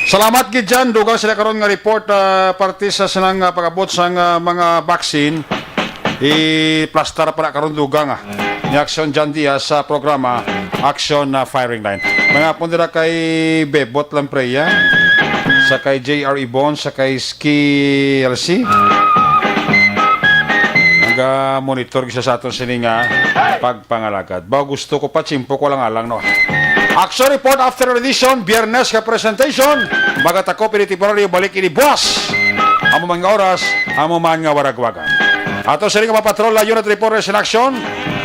Salamat gid dyan. Dugang sila karon nga report parte sa sinang pag-abot sa mga vaccine. I-plaster para karon dugang ni Action John Diaz sa programa Action Firing Line. Mga pundira kay Bebot Lampreya, sa kay JR Ibon, sa kay Ski LC. Monitor gisa sa aton sininga pagpangalagad. Ba gusto ko pa chimpo ko lang alang no. Action report after edition Biyernes ka presentation. Bagat ako pinitiporaryo balik ini boss. Amo man nga oras, amo man nga waragwagan. Ato sa rin mapatrol na unit reporters in action.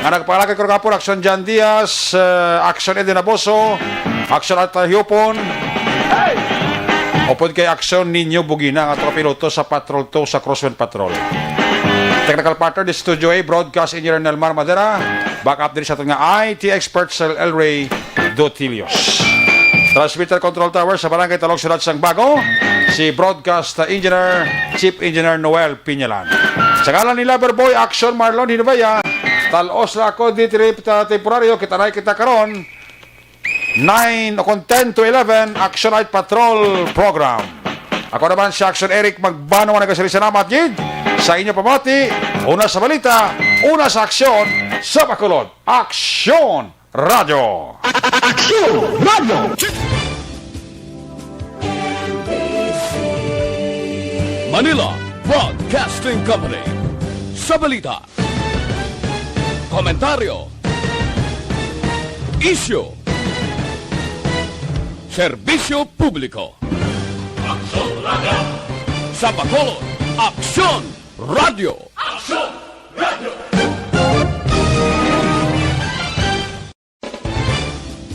Ang nagpalakay ko kapon, Action Jan Diaz, Action Eden Aboso, Action Arta Hyopon, upod kay Action Ninyo Bugina, ang ato piloto sa Patrol 2 sa Crosswind Patrol. Technical partner di Studio A, Broadcast Engineer Nelmar Madera, backup din sa ato nga IT expert Sir Elray Dotilios. Transmitter Control Tower sa Barangay Talog, Syudad sang Bago, si Broadcast Engineer, Chief Engineer Noel Piñalan. Sa ngalan ni Loverboy, Action Marlon Hinubaya, talos na ako di trip temporaryo, kita na kita karon 10 to 11, Action Night Patrol Program. Ako naman si Action Eric Magbano, nagkasalamat gid sa inyo pamati, una sa balita, una sa aksyon, sa Bacolod, Action Radio! Action Radio! Manila Broadcasting Company. Sa balita, komentaryo, issue, serbisyo publiko. Action Radio! Sa Bacolod, Action Radio! Action!